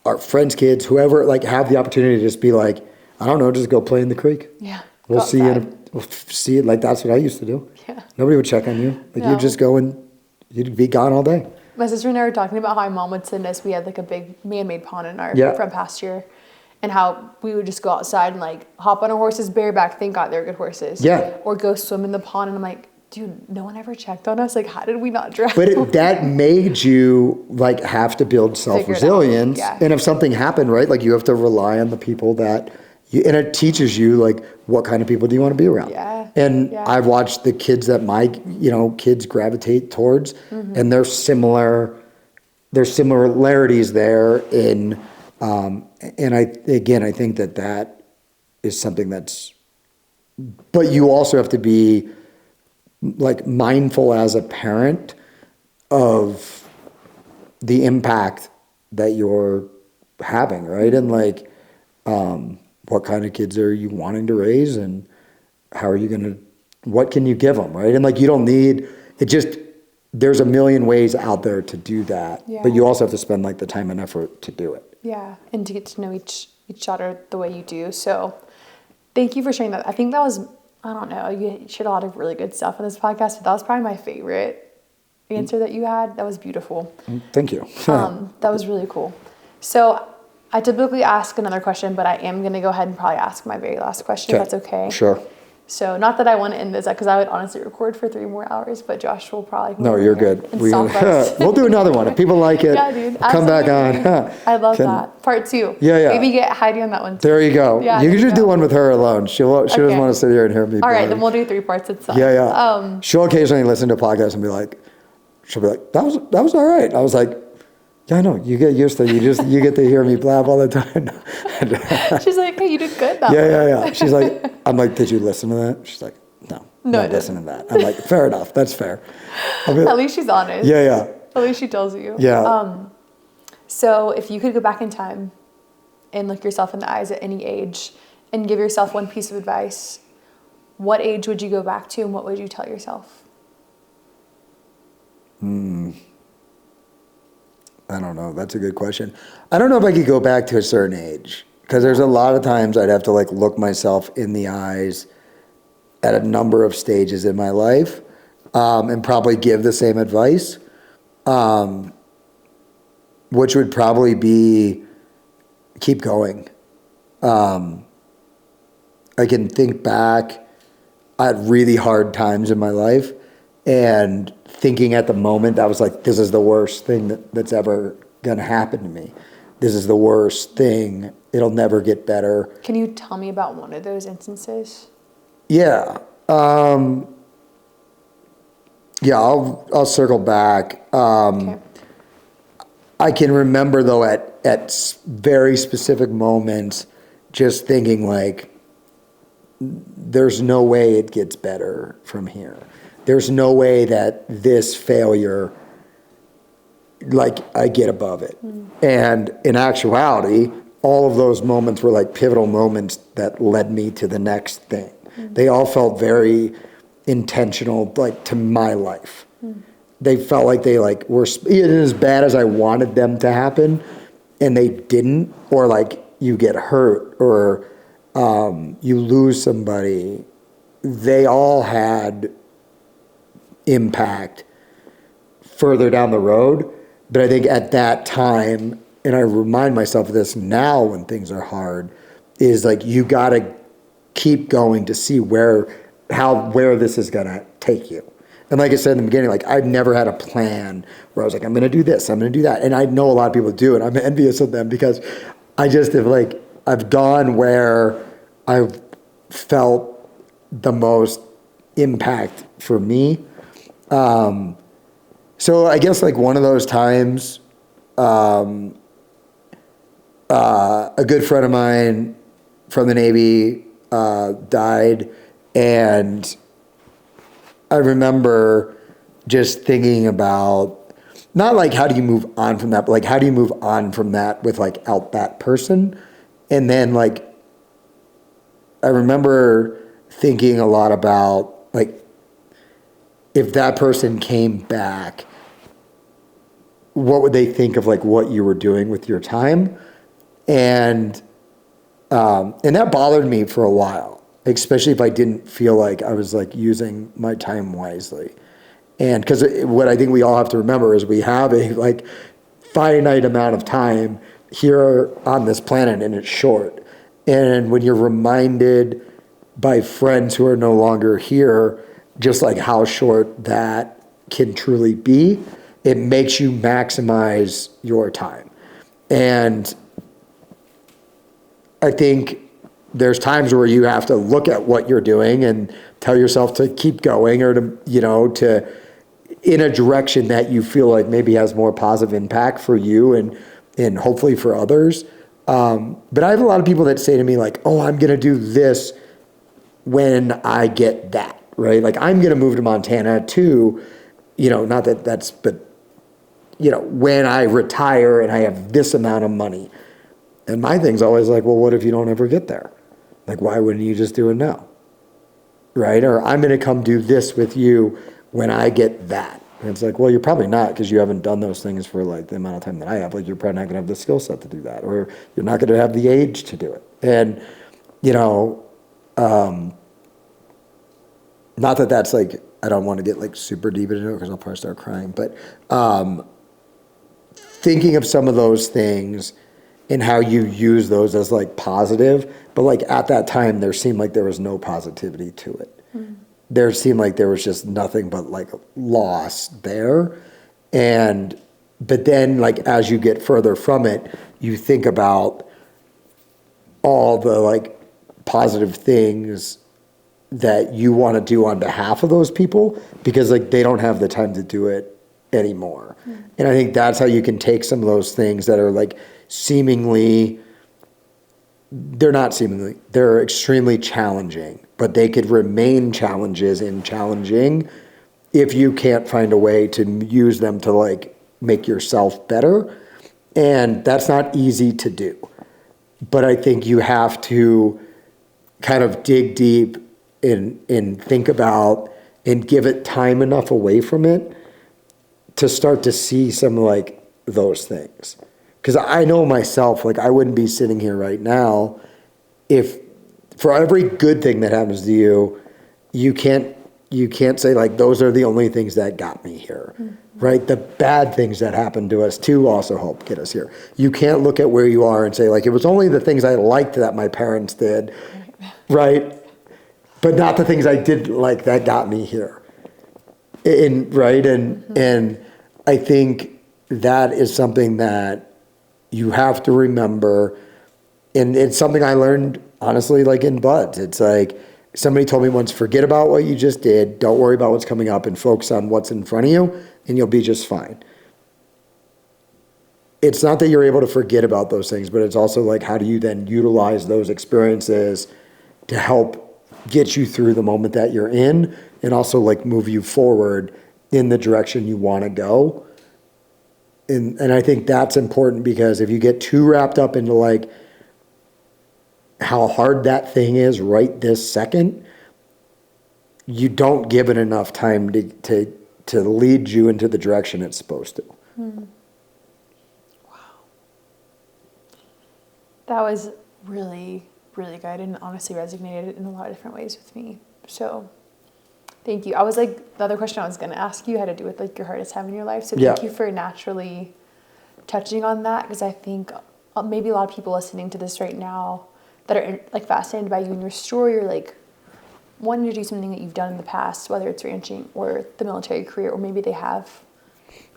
our friends' kids, whoever, like, have the opportunity to just be like, I don't know, just go play in the creek. Yeah. We'll see it. Like, that's what I used to do. Yeah. Nobody would check on you. Like, you'd just go and you'd be gone all day. My sister and I were talking about how my mom would send us, we had like a big man-made pond in our front pasture, and how we would just go outside and like hop on our horses bareback, thank God they're good horses. Yeah. Or go swim in the pond, and I'm like, dude, no one ever checked on us. Like, how did we not drown? But that made you like have to build self-resilience. Yeah. And if something happened, right, like you have to rely on the people and it teaches you like what kind of people do you want to be around. Yeah. And I've watched the kids that my, you know, kids gravitate towards, mm-hmm. and there's similarities there in, and I think that is something but you also have to be like mindful as a parent of the impact that you're having, right? And like, what kind of kids are you wanting to raise, and how are you what can you give them, right? And like, you don't need it. There's a million ways out there to do that, but you also have to spend like the time and effort to do it. Yeah, and to get to know each other the way you do. So thank you for sharing that. I think that was, I don't know, you shared a lot of really good stuff on this podcast, but that was probably my favorite answer that you had. That was beautiful. Thank you. That was really cool. So I typically ask another question, but I am going to go ahead and probably ask my very last question, if that's okay. Sure. So not that I want to end this, because I would honestly record for 3 more hours, but Josh will probably... No, you're good. We'll do another one. If people like it, dude, come back on. I love that. Part 2. Yeah. Maybe get Heidi on that one too. There you go. Yeah, you can just do one with her alone. She doesn't want to sit here and hear me. All right, then we'll do 3 parts itself. Yeah. She'll occasionally listen to podcasts and she'll be like, that was all right. I was like, yeah, I know. You get used to it. You get to hear me blab all the time. She's like, hey, you did good. Yeah. She's like, I'm like, did you listen to that? She's like, no, not listening to that. I'm like, fair enough. That's fair. At least she's honest. Yeah. At least she tells you. Yeah. So if you could go back in time and look yourself in the eyes at any age and give yourself one piece of advice, what age would you go back to, and what would you tell yourself? I don't know. That's a good question. I don't know if I could go back to a certain age, because there's a lot of times I'd have to like look myself in the eyes at a number of stages in my life, and probably give the same advice, which would probably be keep going. I can think back at really hard times in my life and thinking at the moment, I was like, this is the worst thing that's ever going to happen to me. This is the worst thing. It'll never get better. Can you tell me about one of those instances? Yeah. I'll circle back. Okay. I can remember though at very specific moments just thinking like, there's no way it gets better from here. There's no way that this failure, like, I get above it. And in actuality, all of those moments were like pivotal moments that led me to the next thing. They all felt very intentional, like, to my life. They felt like they like were as bad as I wanted them to happen, and they didn't, or like you get hurt or you lose somebody. They all had impact further down the road. But I think at that time, and I remind myself of this now when things are hard, is like you got to keep going to see where this is going to take you. And like I said in the beginning, like I've never had a plan where I was like, I'm going to do this, I'm going to do that. And I know a lot of people do, and I'm envious of them because I just have like, I've gone where I've felt the most impact for me. So I guess like one of those times, a good friend of mine from the Navy died, and I remember just thinking about not like how do you move on from that, but like how do you move on from that with like out that person. And then like I remember thinking a lot about like if that person came back, what would they think of like what you were doing with your time? And that bothered me for a while, especially if I didn't feel like I was like using my time wisely. And because what I think we all have to remember is we have a like finite amount of time here on this planet, and it's short. And when you're reminded by friends who are no longer here, just like how short that can truly be, it makes you maximize your time. And I think there's times where you have to look at what you're doing and tell yourself to keep going, or to, you know, to in a direction that you feel like maybe has more positive impact for you and hopefully for others. But I have a lot of people that say to me like, oh, I'm going to do this when I get that, right? Like I'm going to move to Montana too, you know, not that that's, but you know, when I retire and I have this amount of money. And my thing's always like, well, what if you don't ever get there? Like, why wouldn't you just do it now? Right? Or I'm going to come do this with you when I get that. And it's like, well, you're probably not, because you haven't done those things for like the amount of time that I have. Like, you're probably not going to have the skill set to do that, or you're not going to have the age to do it. And, you know, not that that's like, I don't want to get like super deep into it because I'll probably start crying, but thinking of some of those things and how you use those as like positive, but like at that time there seemed like there was no positivity to it. There seemed like there was just nothing but like loss there. And but then like as you get further from it, you think about all the like positive things that you want to do on behalf of those people, because like they don't have the time to do it anymore. And I think that's how you can take some of those things that are like they're extremely challenging, but they could remain challenges and challenging if you can't find a way to use them to like make yourself better. And that's not easy to do, but I think you have to kind of dig deep and think about and give it time enough away from it to start to see some like those things. Because I know myself, like I wouldn't be sitting here right now if for every good thing that happens to you, you can't say like those are the only things that got me here, right? The bad things that happened to us too also help get us here. You can't look at where you are and say like it was only the things I liked that my parents did, right? But not the things I didn't like that got me here. And I think that is something that you have to remember. And it's something I learned, honestly, like in buds. It's like somebody told me once, forget about what you just did. Don't worry about what's coming up and focus on what's in front of you, and you'll be just fine. It's not that you're able to forget about those things, but it's also like, how do you then utilize those experiences to help get you through the moment that you're in, and also like move you forward in the direction you want to go. And I think that's important, because if you get too wrapped up into like how hard that thing is right this second, you don't give it enough time to lead you into the direction it's supposed to. Wow. That was really, really good and honestly resonated in a lot of different ways with me. So thank you. I was like, the other question I was going to ask you had to do with like your hardest time in your life. So thank you for naturally touching on that, because I think maybe a lot of people listening to this right now that are like fascinated by you and your story, or like wanting to do something that you've done in the past, whether it's ranching or the military career, or maybe they have,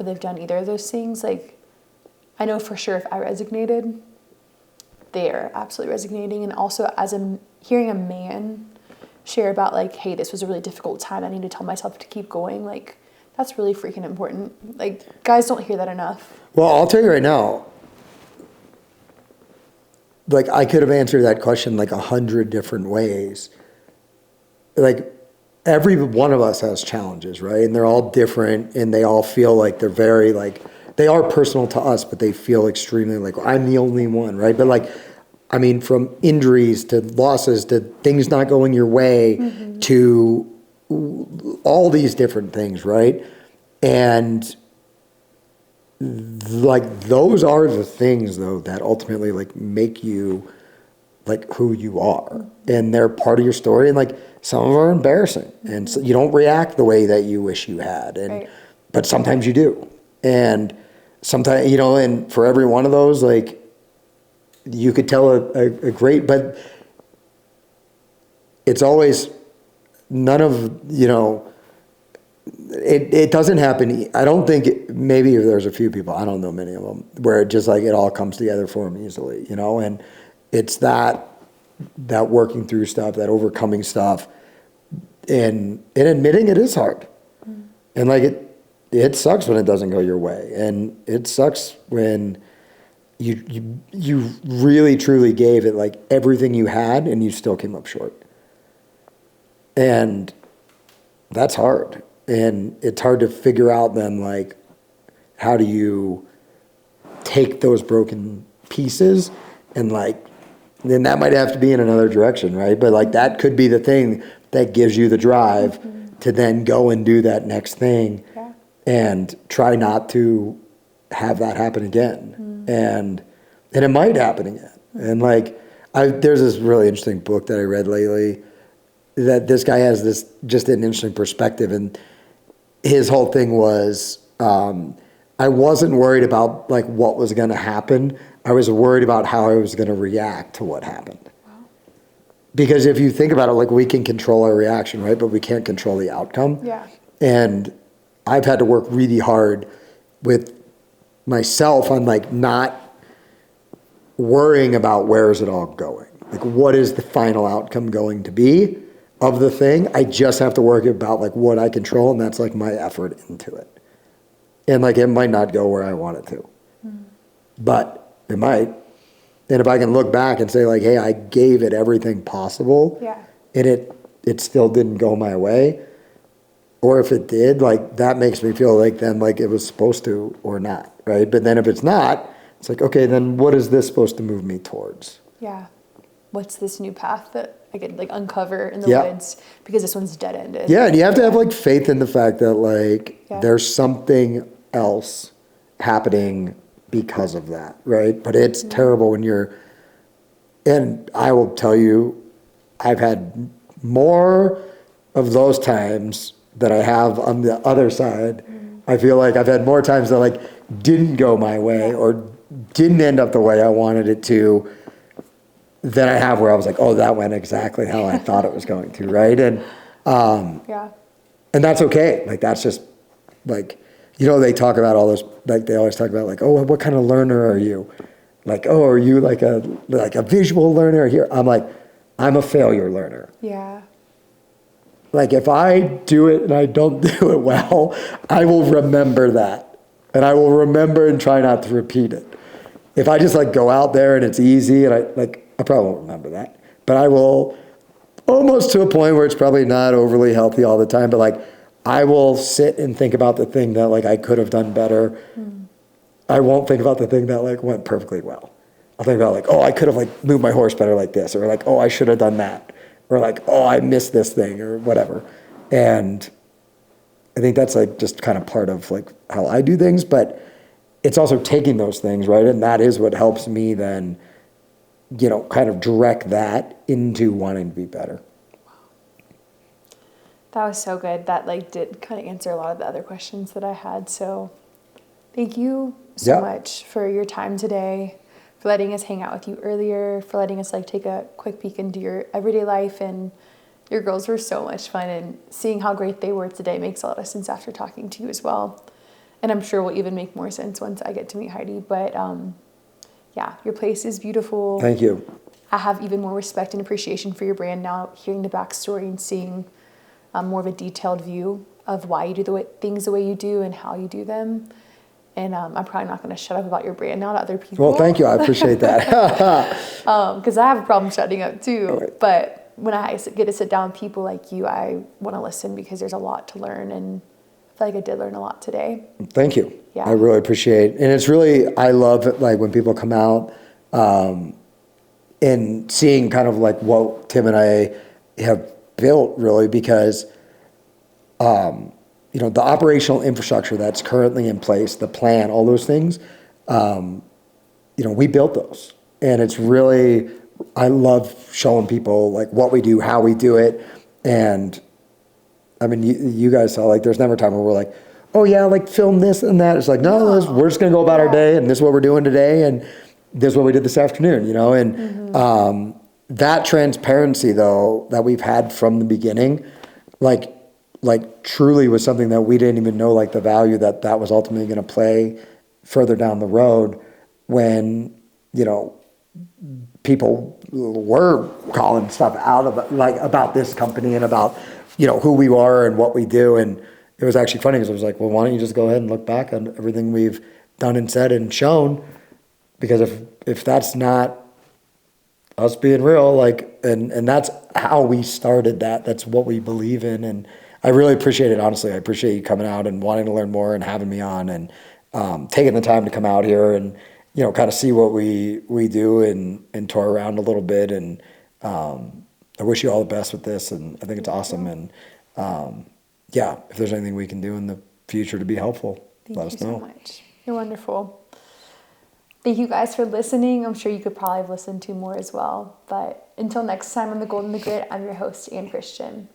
or they've done either of those things. Like, I know for sure if I resonated, they are absolutely resonating. And also hearing a man share about like, hey, this was a really difficult time, I need to tell myself to keep going. Like, that's really freaking important. Like, guys don't hear that enough. Well, I'll tell you right now, like, I could have answered that question like 100 different ways. Like, every one of us has challenges, right? And they're all different, and they all feel like they're very, like, they are personal to us, but they feel extremely like, I'm the only one, right? But like, I mean, from injuries to losses to things not going your way to all these different things, right? And like, those are the things though that ultimately like make you like who you are, and they're part of your story. And like, some of them are embarrassing, and so you don't react the way that you wish you had, and but sometimes you do. And sometimes, you know, and for every one of those, like, you could tell a great, but it's always none of, you know, it doesn't happen. I don't think maybe there's a few people, I don't know many of them, where it just like, it all comes together for them easily, you know? And it's that working through stuff, that overcoming stuff, and admitting it is hard. And like, it sucks when it doesn't go your way. And it sucks when you really truly gave it like everything you had and you still came up short. And that's hard. And it's hard to figure out then, like, how do you take those broken pieces and like, then that might have to be in another direction, right? But like, that could be the thing that gives you the drive to then go and do that next thing and try not to have that happen again. And it might happen again. And like, there's this really interesting book that I read lately that this guy has this just an interesting perspective. And his whole thing was, I wasn't worried about like what was going to happen. I was worried about how I was going to react to what happened. Because if you think about it, like, we can control our reaction, right? But we can't control the outcome. And I've had to work really hard with myself on like not worrying about where is it all going. Like, what is the final outcome going to be of the thing? I just have to worry about like what I control, and that's like my effort into it. And like, it might not go where I want it to, but it might. And if I can look back and say like, hey, I gave it everything possible, and it still didn't go my way, or if it did, like, that makes me feel like then like it was supposed to or not, right? But then if it's not, it's like, okay, then what is this supposed to move me towards? What's this new path that I could like uncover in the woods, because this one's dead ended? And you have to have like faith in the fact that like there's something else happening because of that, right? But it's terrible when and I will tell you, I've had more of those times that I have on the other side. I feel like I've had more times that like didn't go my way or didn't end up the way I wanted it to than I have where I was like, oh, that went exactly how I thought it was going to, right? And and that's okay. Like, that's just like, you know, they talk about all those, like, they always talk about like, oh, what kind of learner are you? Like, oh, are you like a visual learner here? I'm like, I'm a failure learner. Like, if I do it and I don't do it well, I will remember that. And I will remember and try not to repeat it. If I just like go out there and it's easy and I probably won't remember that. But I will, almost to a point where it's probably not overly healthy all the time, but like, I will sit and think about the thing that like I could have done better. I won't think about the thing that like went perfectly well. I'll think about like, oh, I could have like moved my horse better like this, or like, oh, I should have done that, or like, oh, I missed this thing or whatever. And I think that's like just kind of part of like how I do things, but it's also taking those things, right? And that is what helps me then, kind of direct that into wanting to be better. That was so good. That like did kind of answer a lot of the other questions that I had. So thank you so Yeah. much for your time today, for letting us hang out with you earlier, for letting us like take a quick peek into your everyday life. And your girls were so much fun, and seeing how great they were today makes a lot of sense after talking to you as well. And I'm sure will even make more sense once I get to meet Heidi. But yeah, your place is beautiful. Thank you. I have even more respect and appreciation for your brand now, hearing the backstory and seeing more of a detailed view of why you do things the way you do and how you do them. And I'm probably not going to shut up about your brand now to other people. Well, thank you. I appreciate that. Because I have a problem shutting up too. Right. But when I get to sit down with people like you, I want to listen because there's a lot to learn. And I feel like I did learn a lot today. Thank you. Yeah. I really appreciate it. And it's really, I love it, like when people come out and seeing kind of like what Tim and I have built, really, because the operational infrastructure that's currently in place, the plan, all those things, we built those. And it's really, I love showing people like what we do, how we do it. And I mean, you guys saw, like, there's never a time where we're like, oh yeah, like film this and that. It's like, no, we're just going to go about our day, and this is what we're doing today, and this is what we did this afternoon, and that transparency, though, that we've had from the beginning, like truly was something that we didn't even know, like the value that was ultimately going to play further down the road when, people were calling stuff out of like about this company and about, who we are and what we do. And it was actually funny because I was like, well, why don't you just go ahead and look back on everything we've done and said and shown? Because if that's not us being real, like, and that's how we started that's what we believe in. And I really appreciate it, honestly. I appreciate you coming out and wanting to learn more and having me on and taking the time to come out here and, kind of see what we do and tour around a little bit. And I wish you all the best with this, and I think it's awesome. And if there's anything we can do in the future to be helpful, let us know. Thank you so much. You're wonderful. Thank you guys for listening. I'm sure you could probably have listened to more as well. But until next time on The Golden the Grit, I'm your host, Ann Christian.